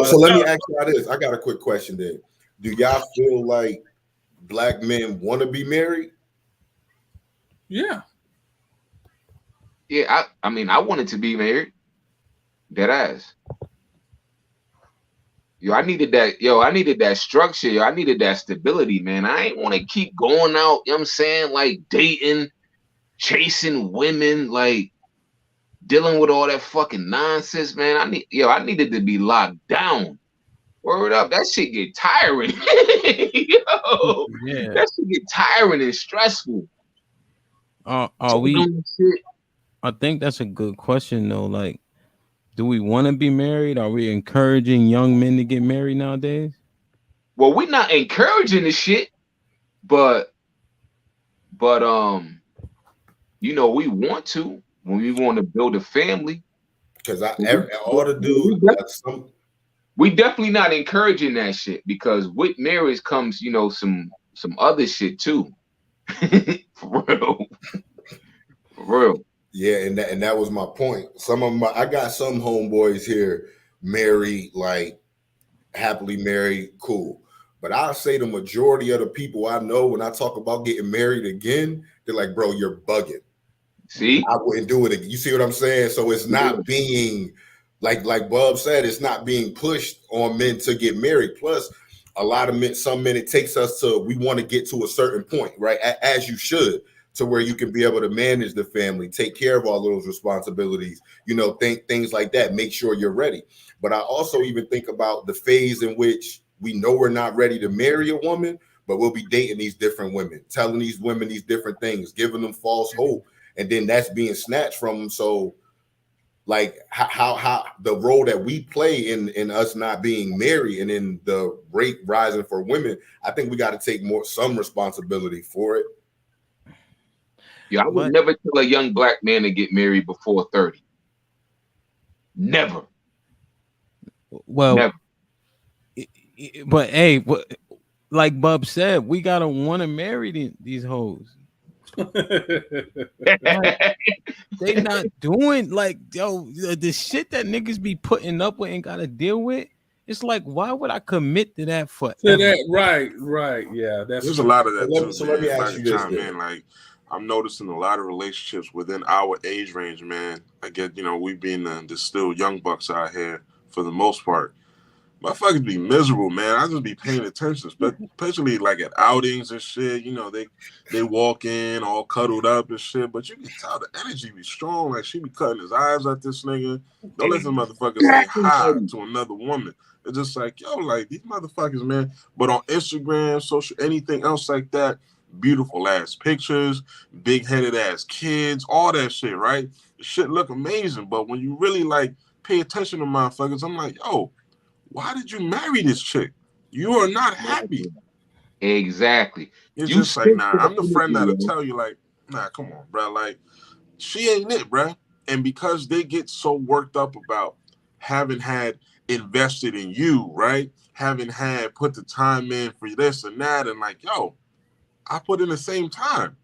So let me ask y'all this. I got a quick question then. Do y'all feel like black men want to be married? Yeah. Yeah, I wanted to be married. Dead ass. I needed that structure. I needed that stability, man. I ain't want to keep going out, you know what I'm saying? Like dating, chasing women, like dealing with all that fucking nonsense, man. I needed to be locked down. Word up, that shit get tiring. Yo, yeah. That shit get tiring and stressful. I think that's a good question though. Like, do we want to be married? Are we encouraging young men to get married nowadays? Well, we're not encouraging the shit, but we want to when we want to build a family. Because all the dudes, we definitely not encouraging that shit, because with marriage comes, some other shit too. For real. For real. Yeah, and that was my point. I got some homeboys here married, like happily married, cool. But I'll say the majority of the people I know, when I talk about getting married again, they're like, bro, you're bugging. See? I wouldn't do it again. You see what I'm saying? So it's not being, like Bub said, it's not being pushed on men to get married. Plus, a lot of men, some men, it takes us to, we want to get to a certain point, right? As you should, to where you can be able to manage the family, take care of all those responsibilities, think things like that, make sure you're ready. But I also even think about the phase in which we know we're not ready to marry a woman, but we'll be dating these different women, telling these women these different things, giving them false hope, and then that's being snatched from them. So like how the role that we play in us not being married and in the rate rising for women, I think we got to take some responsibility for it. Yeah, I would never tell a young black man to get married before 30. Never. Well, never. But hey, like Bub said, we gotta want to marry these hoes. Like, they not doing like the shit that niggas be putting up with and gotta deal with. It's like, why would I commit to that forever? To that, right, yeah. There's a lot of that too. So let me ask you this, man. Like, I'm noticing a lot of relationships within our age range, man. I get, we being the still young bucks out here for the most part. Motherfuckers be miserable, man. I just be paying attention, especially like at outings and shit. They walk in all cuddled up and shit, but you can tell the energy be strong. Like, she be cutting his eyes at this nigga. Don't let them motherfuckers say hi to another woman. It's just like, yo, like, these motherfuckers, man. But on Instagram, social, anything else like that, beautiful ass pictures, big headed ass kids, all that shit, right? The shit look amazing, but when you really like pay attention to motherfuckers, I'm like, yo, why did you marry this chick? You are not happy. Exactly. It's just like, nah, I'm the friend that'll tell you, like, nah, come on, bro. Like, she ain't it, bro. And because they get so worked up about having had invested in you, right? Having had put the time in for this and that, and like, yo, I put in the same time.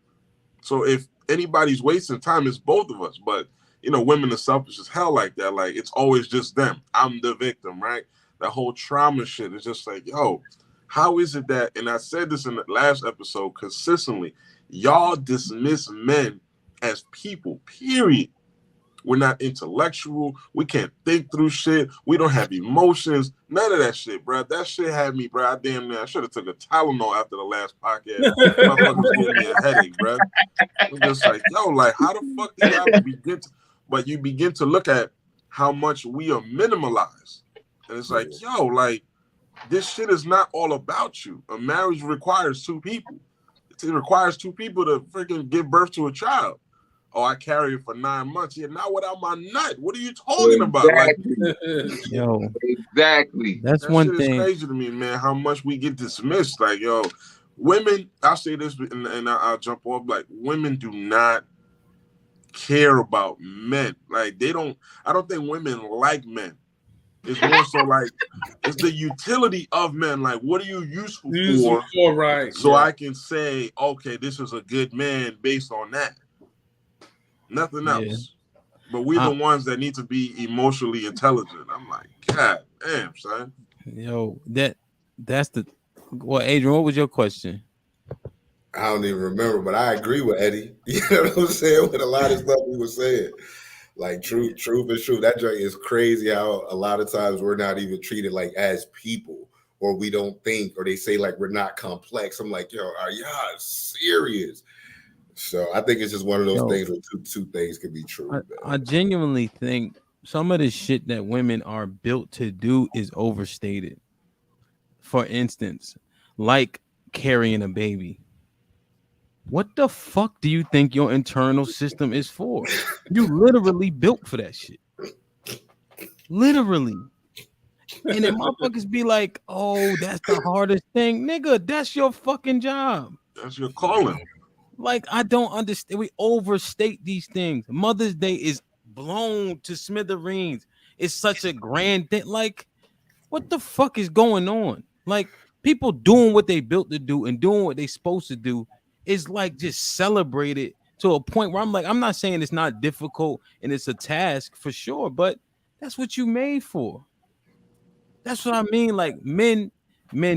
So if anybody's wasting time, it's both of us. But, women are selfish as hell like that. Like, it's always just them. I'm the victim, right? That whole trauma shit is just like, yo, how is it that, and I said this in the last episode consistently, y'all dismiss men as people, period. We're not intellectual. We can't think through shit. We don't have emotions. None of that shit, bro. That shit had me, bro. I should have took a Tylenol after the last podcast. Motherfuckers giving me a headache, bro. I'm just like, yo, like, how the fuck do y'all begin to, but you begin to look at how much we are minimalized. And it's like, yo, like, this shit is not all about you. A marriage requires two people. It requires two people to freaking give birth to a child. Oh, I carry it for 9 months. Yeah, not without my nut. What are you talking about? Like, yo, exactly. That's that one shit thing. Is crazy to me, man. How much we get dismissed. Like, yo, women. I'll say this, and I'll jump off. Like, women do not care about men. Like, they don't. I don't think women like men. It's more so like it's the utility of men. Like, what are you useful for? Right. So I can say, okay, this is a good man based on that. Nothing else. But we're the ones that need to be emotionally intelligent. I'm like, God damn, son. Yo, that's the. Well, Adrian, what was your question? I don't even remember, but I agree with Eddie. You know what I'm saying? With a lot of stuff he was saying. Like, truth is true. That joint is crazy how a lot of times we're not even treated like as people, or we don't think, or they say like we're not complex. I'm like, yo, are y'all serious? So I think it's just one of those things where two things can be true. I genuinely think some of the shit that women are built to do is overstated. For instance, like carrying a baby. What the fuck do you think your internal system is for? You literally built for that shit. Literally. And then motherfuckers be like, oh, that's the hardest thing. Nigga, that's your fucking job. That's your calling. Like, I don't understand. We overstate these things. Mother's Day is blown to smithereens. It's such a grand thing. Like, what the fuck is going on? Like, people doing what they built to do and doing what they supposed to do is like just celebrated to a point where I'm like, I'm not saying it's not difficult and it's a task for sure, but that's what you made for. That's what I mean. Like, men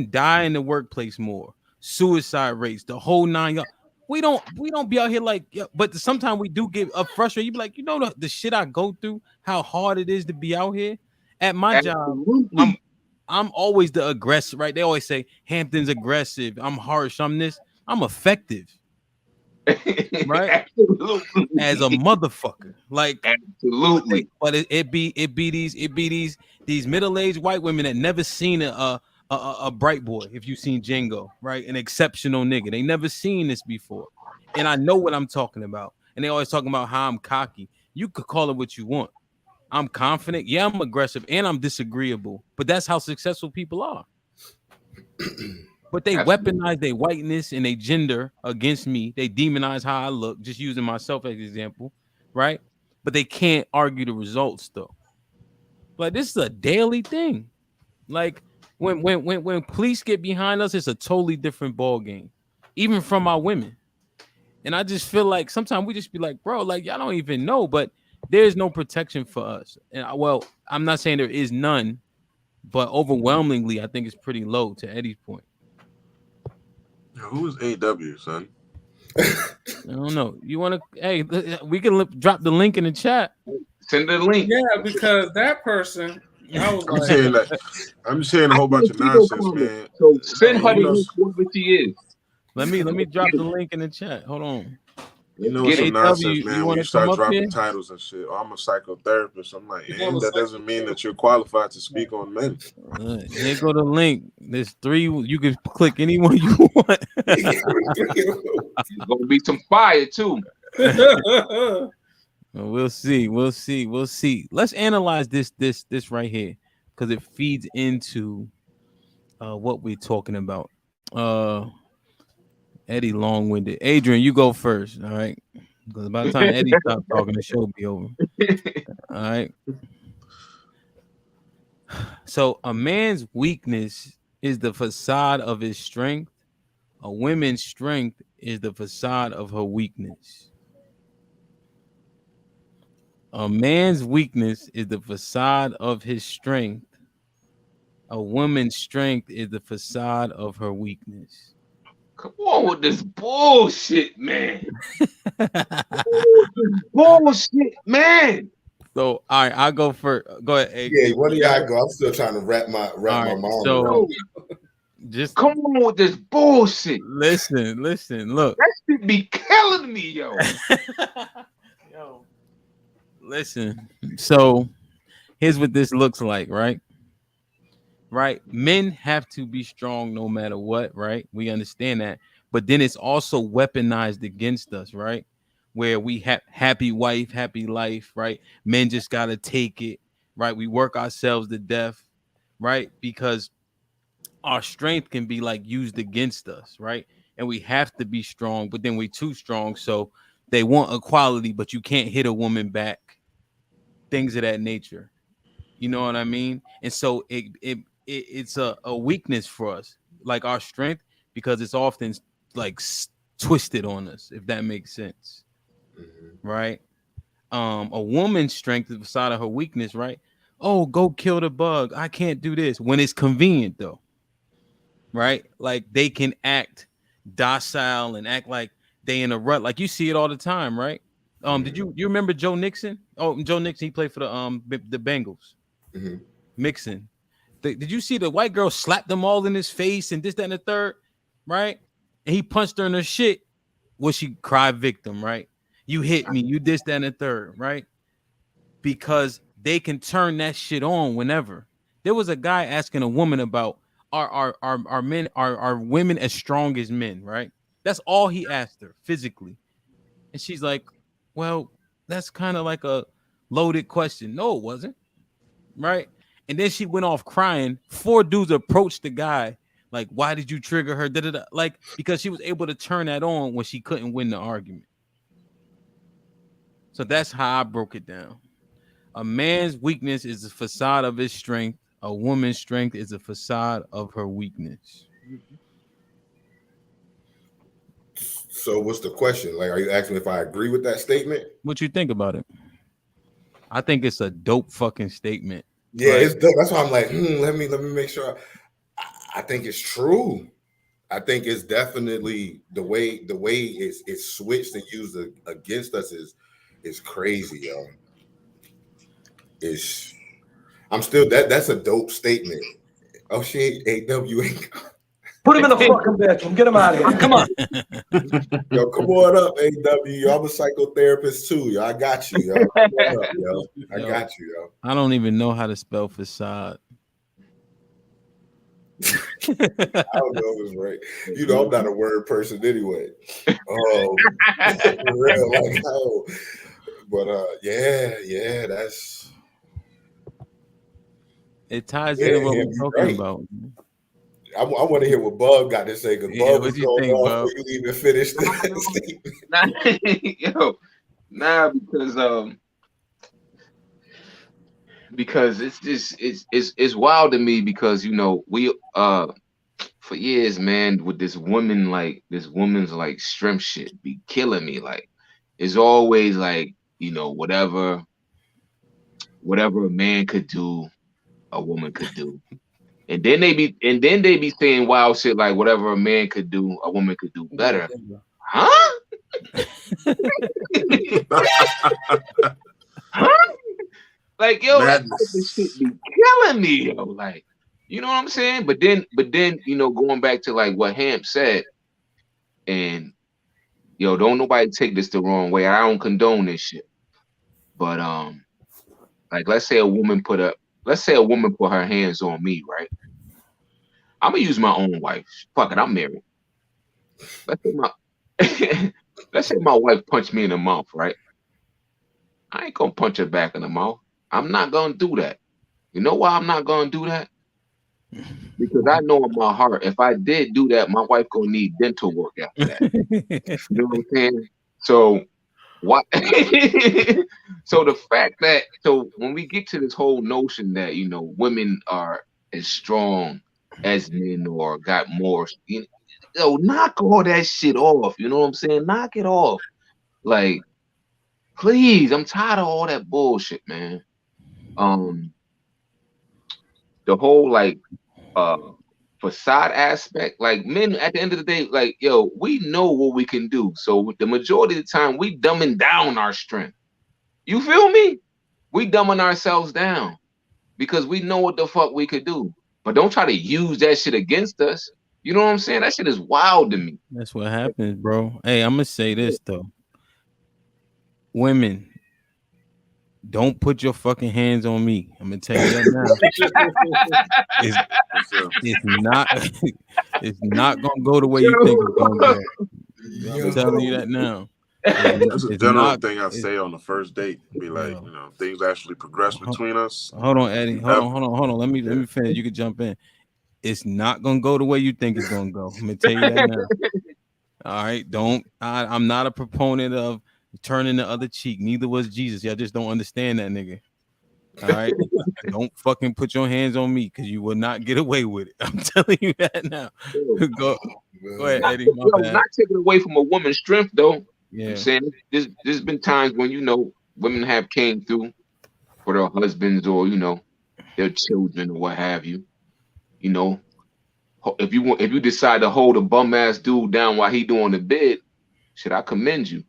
die in the workplace more, suicide rates, the whole nine. We don't be out here like, yeah, but sometimes we do get frustrated. You be like, the shit I go through, how hard it is to be out here at my job. Absolutely. I'm always the aggressive, right? They always say Hampton's aggressive. I'm harsh. I'm this. I'm effective, right? Absolutely. As a motherfucker, like. Absolutely. But it be these middle-aged white women that never seen a bright boy. If you seen Django, right, an exceptional nigga, they never seen this before, and I know what I'm talking about. And they always talking about how I'm cocky. You could call it what you want. I'm confident. Yeah, I'm aggressive, and I'm disagreeable. But that's how successful people are. But they weaponize their whiteness and their gender against me. They demonize how I look, just using myself as an example, right? But they can't argue the results though. Like, this is a daily thing. Like, when police get behind us, it's a totally different ball game, even from our women. And I just feel like sometimes we just be like, bro, like, y'all don't even know, but there's no protection for us. And well, I'm not saying there is none, but overwhelmingly, I think it's pretty low. To Eddie's point. Who is AW, son? I don't know. You want to? Hey, we can drop the link in the chat. Send the link. Yeah, because that person, I was I'm just saying a whole bunch of nonsense, man. So send her the link, whoever she is. Let me drop the link in the chat. Hold on. You know it's some nonsense, man. When you start dropping titles and shit. Oh, I'm a psychotherapist. I'm like, that doesn't mean that you're qualified to speak on men. Here go the link. There's 3. You can click any one you want. There's gonna be some fire too. We'll see. Let's analyze this right here because it feeds into what we're talking about. Eddie long-winded. Adrian, you go first, all right? Because by the time Eddie stops talking, the show will be over. All right. So a man's weakness is the facade of his strength. A woman's strength is the facade of her weakness. A man's weakness is the facade of his strength. A woman's strength is the facade of her weakness. Come on with this bullshit, man. Bullshit, man. So, all right, I'll go first. Go ahead. Yeah, where do y'all go? I'm still trying to wrap my mind around. Just come on with this bullshit. Listen. Look, that should be killing me, yo. Yo, listen. So, here's what this looks like, right? Right, men have to be strong no matter what, right? We understand that, but then it's also weaponized against us, right? Where we have happy wife, happy life, right? Men just gotta take it, right? We work ourselves to death, right? Because our strength can be like used against us, right? And we have to be strong, but then we're too strong, so they want equality, but you can't hit a woman back, things of that nature. You know what I mean? And so it's a weakness for us, like our strength, because it's often like twisted on us, if that makes sense. Right? A woman's strength is beside of her weakness, right? Oh, go kill the bug. I can't do this when it's convenient, though. Right? Like they can act docile and act like they in a rut. Like you see it all the time, right? Did you remember Joe Nixon? Oh, Joe Nixon, he played for the Bengals. Mixon. Did you see the white girl slap them all in his face and this, that, and the third, right? And he punched her in her shit. Well, she cried victim, right? You hit me, you this, that, and the third, right? Because they can turn that shit on whenever. There was a guy asking a woman about are men are women as strong as men, right? That's all he asked her physically. And she's like, well, that's kind of like a loaded question. No, it wasn't. Right? And then she went off crying. 4 dudes approached the guy Like, why did you trigger her? Like, because she was able to turn that on when she couldn't win the argument. So that's how I broke it down. A man's weakness is a facade of his strength. A woman's strength is a facade of her weakness. So what's the question? Like, are you asking me if I agree with that statement? What you think about it? I think it's a dope fucking statement. Yeah, it's dope. That's why I'm like, let me make sure. I think it's true. I think it's definitely the way it's switched and used against us is crazy, yo. I'm still that's a dope statement. Oh, she ain't AWA. Put him in the fucking bedroom. Get him out of here. Come on. Yo, come on up, AW. Yo, I'm a psychotherapist too, yo. I got you, yo. Come on up, yo. I got you, yo. I don't even know how to spell facade. I don't know if it's right. You know, I'm not a word person anyway. For real, like, oh. But yeah, that's it ties into what we're talking about. I want to hear what Bub got to say, because Bub was going on before you even finished the statement. Because it's just it's wild to me, because we for years, man, with this woman's like strength shit be killing me. Like, it's always like, whatever a man could do, a woman could do. And then they be saying wild shit like, whatever a man could do, a woman could do better. Huh? Huh? Like, yo, that shit be killing me, yo. Like, you know what I'm saying? But then, going back to like what Hamp said, and yo, don't nobody take this the wrong way. I don't condone this shit. But like, let's say a woman put her hands on me, right? I'm gonna use my own wife. Fuck it, I'm married. Let's say my wife punched me in the mouth, right? I ain't gonna punch her back in the mouth. I'm not gonna do that. You know why I'm not gonna do that? Because I know in my heart, if I did do that, my wife gonna need dental work after that. You know what I'm saying? So what? So the fact that when we get to this whole notion that women are as strong as men or got more, knock all that shit off. You know what I'm saying? Knock it off. Like, please, I'm tired of all that bullshit, man. The whole like facade aspect, like, men at the end of the day, like, yo, we know what we can do. So the majority of the time we dumbing down our strength. You feel me? We dumbing ourselves down because we know what the fuck we could do. But don't try to use that shit against us. You know what I'm saying? That shit is wild to me. That's what happens, bro. Hey, I'm gonna say this though. Women, don't put your fucking hands on me. I'm gonna tell you that now. It's not gonna go the way you think it's gonna go. I'm telling you that now. That's a general thing I say on the first date. Be like, things actually progress between us. Hold on, Eddie. Hold on. Let me finish. You can jump in. It's not gonna go the way you think it's gonna go. I'm gonna tell you that now. All right, I'm not a proponent of turning the other cheek. Neither was Jesus. Y'all just don't understand that nigga. All right, don't fucking put your hands on me, because you will not get away with it. I'm telling you that now. Go ahead, Eddie. Not taking away from a woman's strength, though. Yeah. I'm saying there's been times when women have came through for their husbands or their children or what have you. If you decide to hold a bum ass dude down while he doing the bid, shit, I commend you.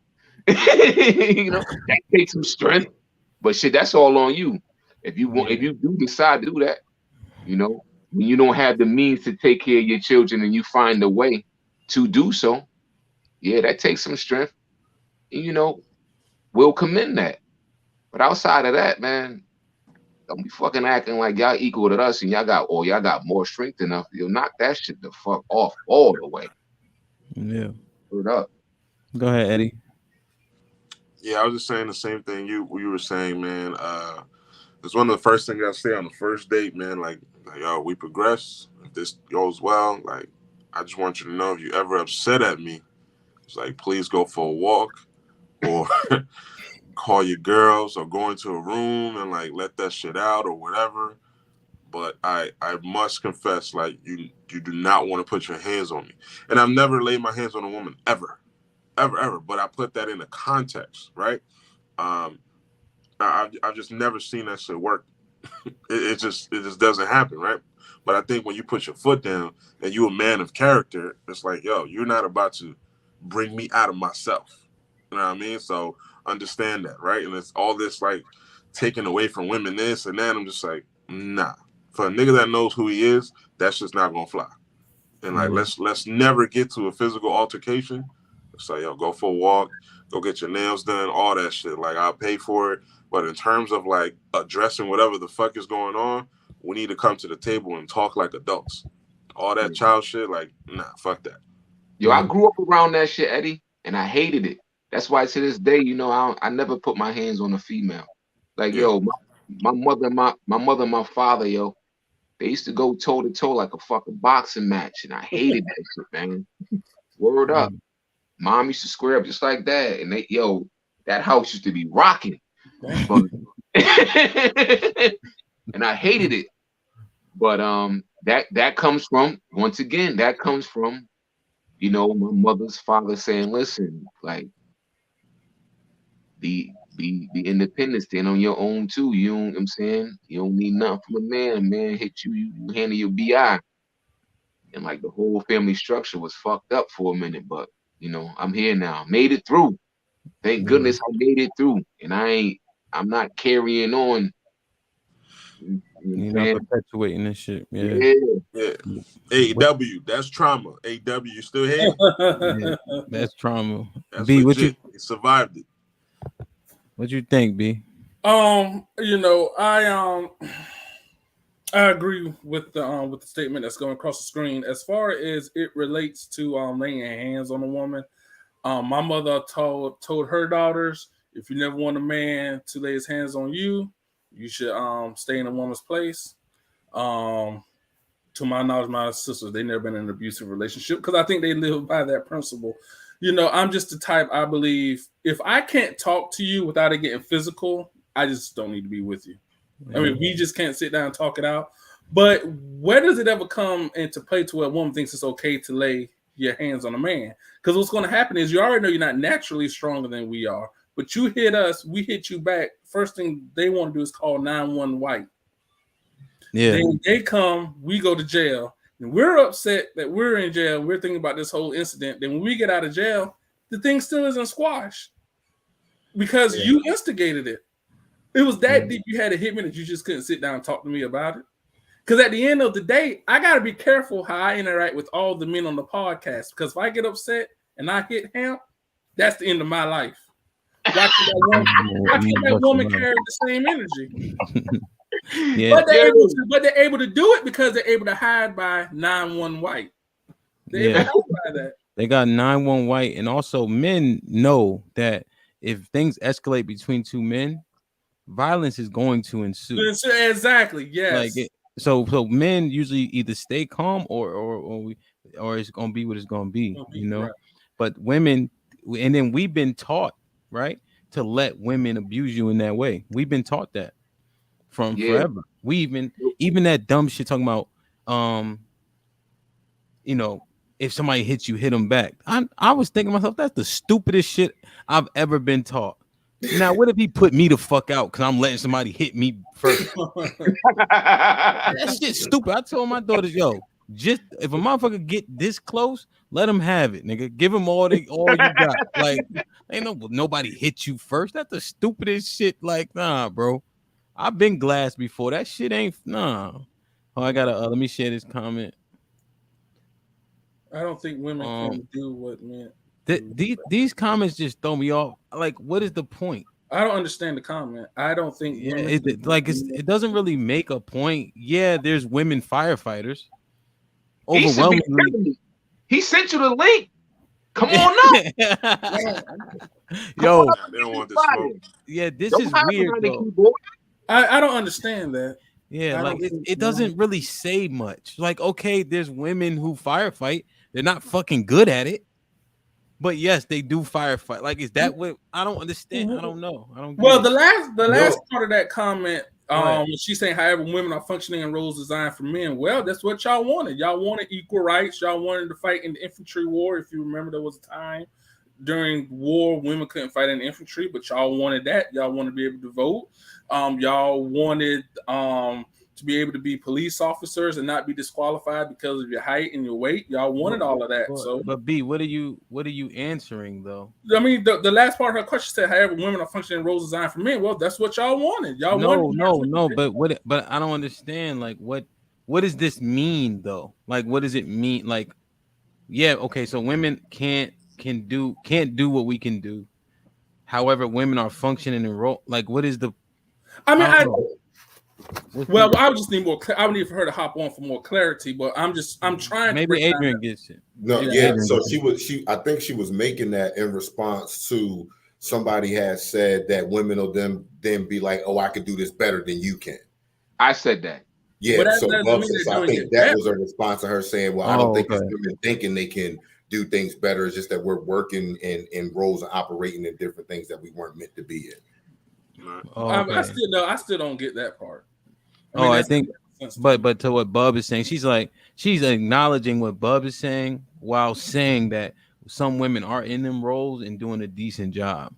That takes some strength, but shit, that's all on you. If you do decide to do that, when you don't have the means to take care of your children and you find a way to do so, yeah, that takes some strength. And, we'll commend that. But outside of that, man, don't be fucking acting like y'all equal to us and y'all got more strength than us. You'll knock that shit the fuck off all the way. Yeah. Put it up. Go ahead, Eddie. Yeah, I was just saying the same thing you were saying, man. It's one of the first things I say on the first date, man. Like, yo, we progress. If this goes well, like, I just want you to know if you ever upset at me, it's like, please go for a walk or call your girls or go into a room and like let that shit out or whatever. But I must confess, like, you do not want to put your hands on me. And I've never laid my hands on a woman ever. But I put that in a context, right? I've just never seen that shit work. It just doesn't happen, right? But I think when you put your foot down and you're a man of character, it's like, yo, you're not about to bring me out of myself. You know what I mean? So understand that, right? And it's all this like taking away from women this and that. I'm just like, nah. For a nigga that knows who he is, that's just not gonna fly. And like, let's never get to a physical altercation. It's like, yo, go for a walk, go get your nails done, all that shit. Like, I'll pay for it. But in terms of like addressing whatever the fuck is going on, we need to come to the table and talk like adults. All that child shit, like, nah, fuck that. Yo, I grew up around that shit, Eddie, and I hated it. That's why to this day, you know, I never put my hands on a female. Like, yo, my mother, and my father, yo, they used to go toe to toe like a fucking boxing match, and I hated that shit, man. Word up. Mom used to square up just like that, and they, yo, that house used to be rocking. But, and I hated it. But that comes from, once again, that comes from, you know, my mother's father saying, listen, like, be independent, stand on your own too. You know what I'm saying? You don't need nothing from a man. A man hit you, you handle your BI. And like the whole family structure was fucked up for a minute, but you know, I'm here now. Made it through. Thank goodness I made it through. And I'm not carrying on. You're not perpetuating this shit. Yeah. AW, that's trauma. AW, you still here? That's trauma. That's B, legit. You survived it. What you think, B? You know, I agree with the statement that's going across the screen. As far as it relates to laying hands on a woman, my mother told her daughters, if you never want a man to lay his hands on you, you should stay in a woman's place. To my knowledge, my sisters, they never been in an abusive relationship because I think they live by that principle. You know, I'm just the type, I believe, if I can't talk to you without it getting physical, I just don't need to be with you. I mean, we just can't sit down and talk it out. But where does it ever come into play to where a woman thinks it's okay to lay your hands on a man? Because what's going to happen is you already know you're not naturally stronger than we are, but you hit us, we hit you back. First thing they want to do is call 911 white. Yeah. Then they come, we go to jail, and we're upset that we're in jail. We're thinking about this whole incident. Then when we get out of jail, the thing still isn't squashed because you instigated it. It was that deep. You had to hit me that you just couldn't sit down and talk to me about it. Because at the end of the day, I got to be careful how I interact with all the men on the podcast. Because if I get upset and I hit him, that's the end of my life. Why can't that woman carry the same energy? But they're able to do it because they're able to hide by 9-1 white. They're able to hide by that. They got 9-1 white, and also men know that if things escalate between two men, violence is going to ensue. Exactly. Yes. Like so men usually either stay calm or it's gonna be what it's gonna be. You know, right. But women, and then we've been taught, right, to let women abuse you in that way. We've been taught that from forever. We even that dumb shit talking about you know, if somebody hits you, hit them back. I was thinking to myself, that's the stupidest shit I've ever been taught. Now, what if he put me the fuck out because I'm letting somebody hit me first? That shit's stupid. I told my daughters, yo, just if a motherfucker get this close, let him have it, nigga. Give him all you got. Like, ain't nobody hit you first. That's the stupidest shit. Like, nah, bro. I've been glass before. That shit ain't nah. Oh, I gotta let me share this comment. I don't think women can do what men. These comments just throw me off. Like, what is the point? I don't understand the comment. I don't think it doesn't really make a point. Yeah, there's women firefighters. Overwhelmingly, he sent you the link. Come on up. Yo, they don't want this smoke. Yeah, this is weird though. I don't understand that. Yeah, like it doesn't really say much. Like, okay, there's women who firefight. They're not fucking good at it. But yes, they do firefight. Like, is that what I don't understand? I don't know. I don't get Well, it. the last part of that comment, ahead. she's saying, however, women are functioning in roles designed for men. Well, that's what y'all wanted. Y'all wanted equal rights. Y'all wanted to fight in the infantry war. If you remember, there was a time during war women couldn't fight in the infantry, but y'all wanted that. Y'all wanted to be able to vote. Y'all wanted to be able to be police officers and not be disqualified because of your height and your weight. Y'all wanted all of that. But B, what are you answering though? I mean, the last part of her question said, however, women are functioning in roles designed for men. Well, that's what y'all wanted. Y'all wanted. No. But I don't understand. Like, what does this mean though? Like, what does it mean? Like, yeah, okay. So women can't do what we can do. However, women are functioning in role. Like, what is the? I mean, I would just need more. I would need for her to hop on for more clarity. But I'm trying. Maybe Adrian gets it. No, yeah. So I think she was making that in response to somebody had said that women will then be like, oh, I could do this better than you can. I said that. Yeah. So I think that was a response to her saying, well, I don't think it's women thinking they can do things better. It's just that we're working in roles and operating in different things that we weren't meant to be in. I still don't get that part. I think, but to what Bub is saying, she's acknowledging what Bub is saying while saying that some women are in them roles and doing a decent job.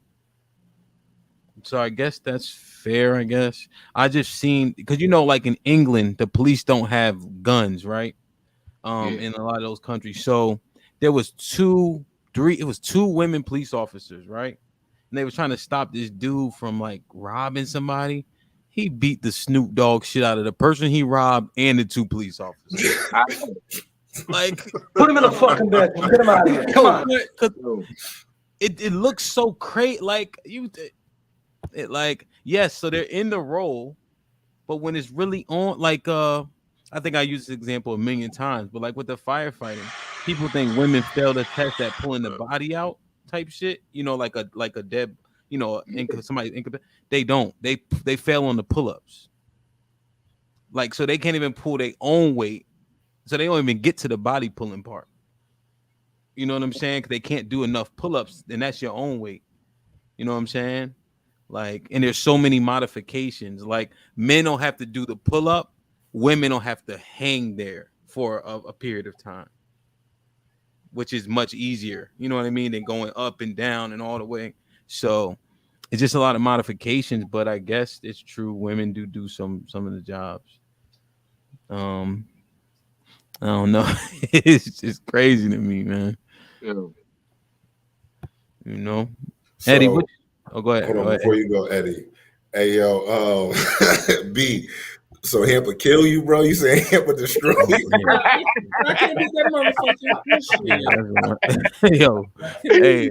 So I guess that's fair. I guess I just seen because like in England, the police don't have guns, right? In a lot of those countries. So there was two women police officers, right? And they were trying to stop this dude from like robbing somebody. He beat the Snoop Dogg shit out of the person he robbed and the two police officers. Like, put him in a fucking bed. Get him out of here. Come on. It looks so crazy. Like yes, so they're in the role, but when it's really on, like I think I used this example a million times, but like with the firefighting, people think women fail the test at pulling the body out type shit. Like a dead, somebody. They don't. They fail on the pull-ups. Like, so they can't even pull their own weight, so they don't even get to the body pulling part. You know what I'm saying? Because they can't do enough pull-ups, and that's your own weight. You know what I'm saying? Like, and there's so many modifications. Like, men don't have to do the pull-up. Women don't have to hang there for a period of time, which is much easier. You know what I mean? Than going up and down and all the way. So it's just a lot of modifications, but I guess it's true. Women do some of the jobs. I don't know. It's just crazy to me, man. Yeah. So, Eddie, go ahead. Hold on, before you go, Eddie. Hey, yo, B. So Hamper kill you, bro? You say Hamper destroy you? I can't beat that motherfucker. Yo, hey,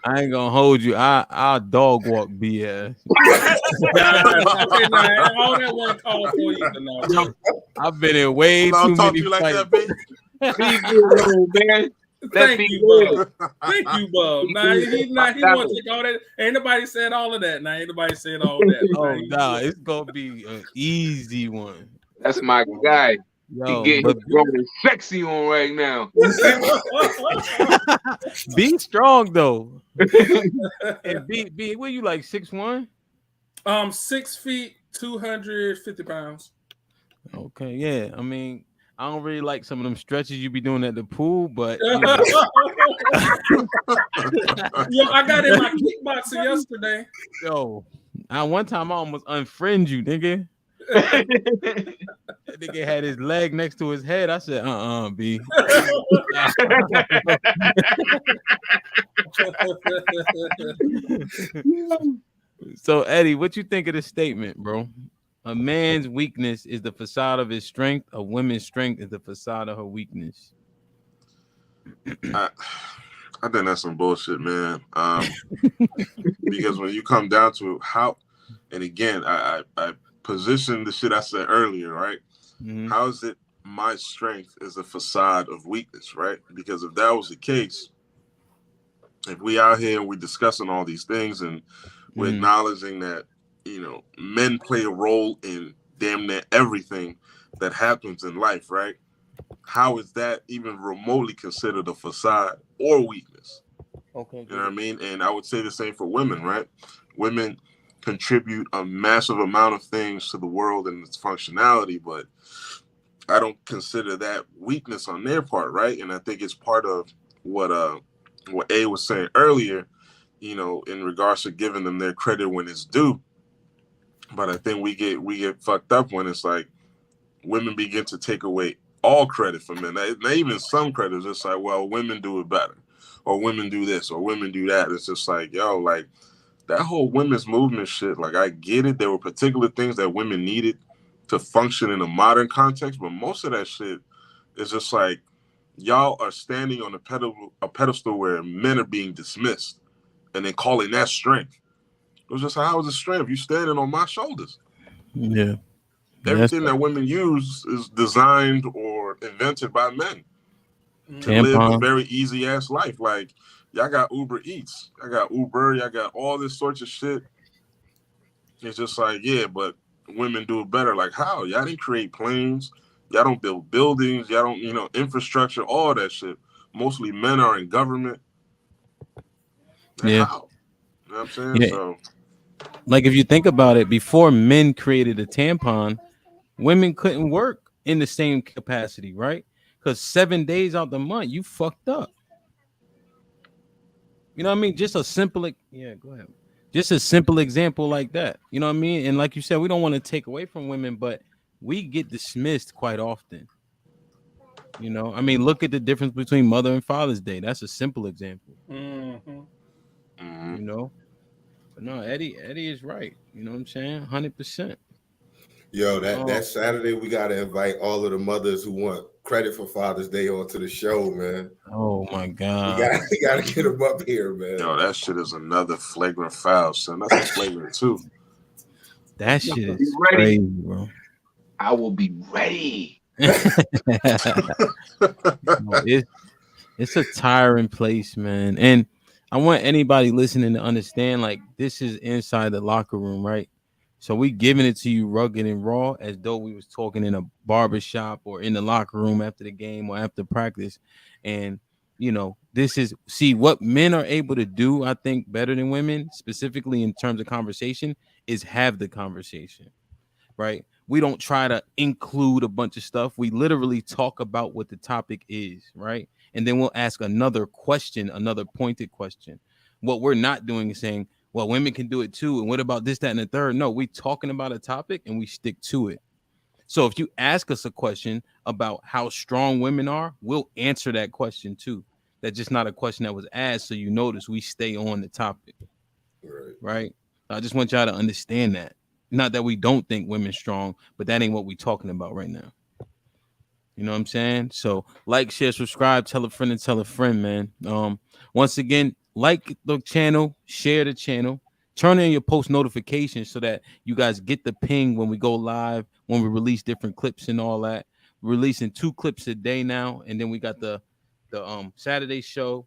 I ain't gonna hold you. I'll dog walk BS. Okay, now all that one call for you tonight. I've been in way too many fights. Man. Thank you, Bub. Nah, he want to take all that. Ain't nobody said all of that. Now, ain't nobody said all that. Oh, nah, it's gonna be an easy one. That's my guy. Yo, he getting his sexy on right now. Be strong though. And be what you like 6'1"? 6 feet, 250 pounds. Okay, yeah. I mean, I don't really like some of them stretches you be doing at the pool, but Yo, I got in my kickboxing yesterday. Yo, one time I almost unfriend you, nigga. That nigga had his leg next to his head. I said, B. So, Eddie, what you think of this statement, bro? A man's weakness is the facade of his strength. A woman's strength is the facade of her weakness. I think that's some bullshit, man. Because when you come down to how, and again, I positioned the shit I said earlier, right? Mm-hmm. How is it my strength is a facade of weakness, right? Because if that was the case, if we out here and we discussing all these things and we're acknowledging that, men play a role in damn near everything that happens in life, right? How is that even remotely considered a facade or weakness? Okay. You know what I mean? And I would say the same for women, right? Women contribute a massive amount of things to the world and its functionality, but I don't consider that weakness on their part, right? And I think it's part of what A was saying earlier, you know, in regards to giving them their credit when it's due. But I think we get fucked up when it's like women begin to take away all credit from men. Not even some credit. It's just like, well, women do it better, or women do this, or women do that. It's just like, yo, like that whole women's movement shit. Like, I get it. There were particular things that women needed to function in a modern context, but most of that shit is just like y'all are standing on a pedestal where men are being dismissed, and then calling that strength. It was just how is it strength? You standing on my shoulders. Yeah. Everything that women use is designed or invented by men to live a very easy ass life. Like, y'all got Uber Eats, y'all got Uber, y'all got all this sorts of shit. It's just like, yeah, but women do it better. Like, how? Y'all didn't create planes, y'all don't build buildings, y'all don't, you know, infrastructure, all that shit. Mostly men are in government. Like, Yeah. how? You know what I'm saying? Yeah. So, like, if you think about it, before men created a tampon, women couldn't work in the same capacity, right? Because 7 days out the month, you fucked up. You know what I mean? Just a simple, yeah, go ahead. Just a simple example like that. You know what I mean? And like you said, we don't want to take away from women, but we get dismissed quite often. You know, I mean, look at the difference between Mother and Father's Day. That's a simple example. Mm-hmm. You know, but no, Eddie is right. You know what I'm saying? 100%. Yo, that Saturday we gotta invite all of the mothers who want credit for Father's Day onto the show, man. Oh my God, we gotta get them up here, man. yo, that shit is another flagrant foul, son. That's a flagrant too. That shit is ready, crazy, bro. I will be ready. It's a tiring place, man. And I want anybody listening to understand, like, this is inside the locker room, right? So we giving it to you rugged and raw, as though we was talking in a barbershop or in the locker room after the game or after practice. And you know, this is what men are able to do, I think, better than women, specifically in terms of conversation, is have the conversation. Right? We don't try to include a bunch of stuff. We literally talk about what the topic is, right? And then we'll ask another question, another pointed question. What we're not doing is saying, well, women can do it too. And what about this, that, and the third? No, we talking about a topic and we stick to it. So if you ask us a question about how strong women are, we'll answer that question too. That's just not a question that was asked. So you notice we stay on the topic. Right? I just want y'all to understand that. Not that we don't think women strong, but that ain't what we talking about right now. You know what I'm saying? So like, share, subscribe, tell a friend and tell a friend, man. Once again, like the channel, share the channel, turn in your post notifications so that you guys get the ping when we go live, when we release different clips and all that. We're releasing 2 clips a day now, and then we got the Saturday show.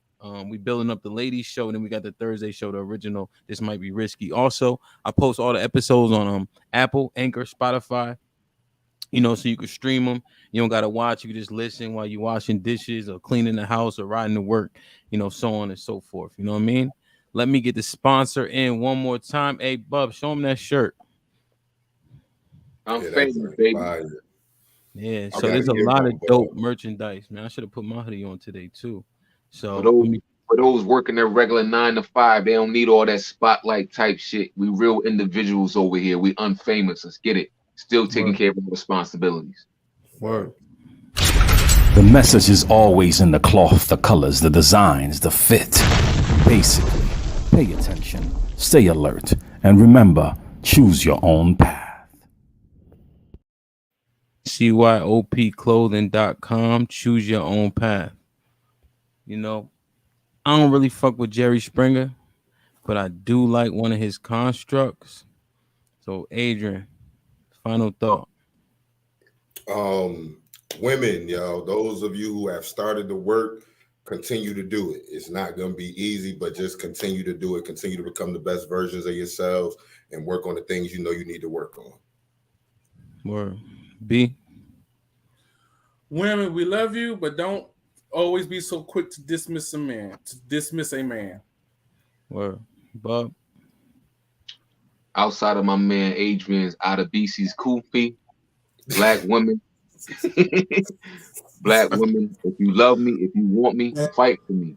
We building up the ladies show, and then we got the Thursday show, the original. This might be risky. Also, I post all the episodes on Apple, Anchor, Spotify. You know, so you can stream them. You don't gotta watch. You can just listen while you're washing dishes or cleaning the house or riding to work. You know, so on and so forth. You know what I mean? Let me get the sponsor in one more time. Hey, Bub, show him that shirt. I'm famous, baby. Yeah, so there's a lot of dope merchandise, man. I should have put my hoodie on today too. So for those working their regular 9 to 5, they don't need all that spotlight type shit. We real individuals over here. We unfamous. Let's get it. Still taking care of our responsibilities. Word. The message is always in the cloth, the colors, the designs, the fit. Basically, pay attention, stay alert, and remember, choose your own path. CYOPclothing.com. Choose your own path. You know, I don't really fuck with Jerry Springer, but I do like one of his constructs. So, Adrian, final thought. Women, y'all, those of you who have started the work, continue to do it. It's not going to be easy, but just continue to do it. Continue to become the best versions of yourselves and work on the things you know you need to work on. Word. B. Women, we love you, but don't always be so quick to dismiss a man. Word. Bob. Outside of my man Adrian's out of BC's Koofy, black women, black women, if you love me, if you want me, fight for me.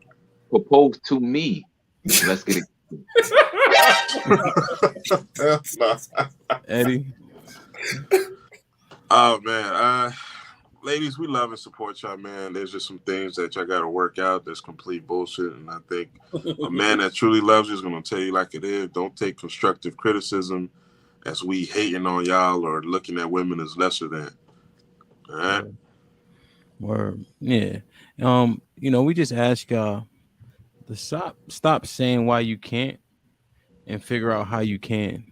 Propose to me. Let's get it. Eddie. Oh man, ladies, we love and support y'all, man. There's just some things that y'all got to work out. That's complete bullshit, and I think a man that truly loves you is gonna tell you like it is. Don't take constructive criticism as we hating on y'all or looking at women as lesser than. All right. Word. Yeah. We just ask y'all to stop saying why you can't and figure out how you can.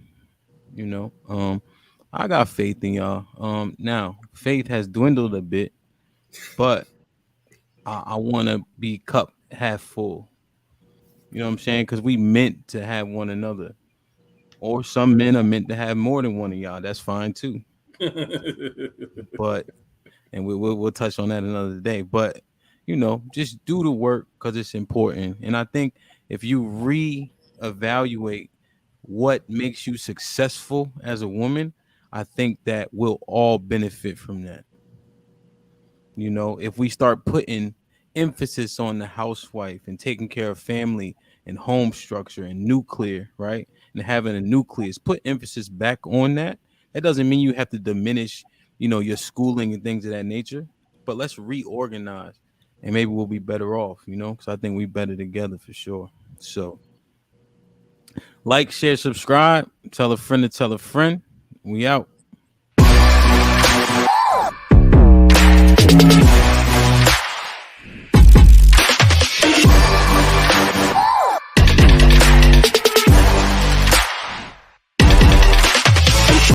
I got faith in y'all. Now faith has dwindled a bit, but I want to be cup half full. You know what I'm saying? Because we meant to have one another, or some men are meant to have more than one of y'all. That's fine too. But and we'll touch on that another day. But just do the work because it's important. And I think if you reevaluate what makes you successful as a woman, I think that we'll all benefit from that. If we start putting emphasis on the housewife and taking care of family and home structure and nuclear, right? And having a nucleus, put emphasis back on that. That doesn't mean you have to diminish, your schooling and things of that nature, but let's reorganize and maybe we'll be better off, because I think we better together for sure. So like, share, subscribe, tell a friend to tell a friend. We out.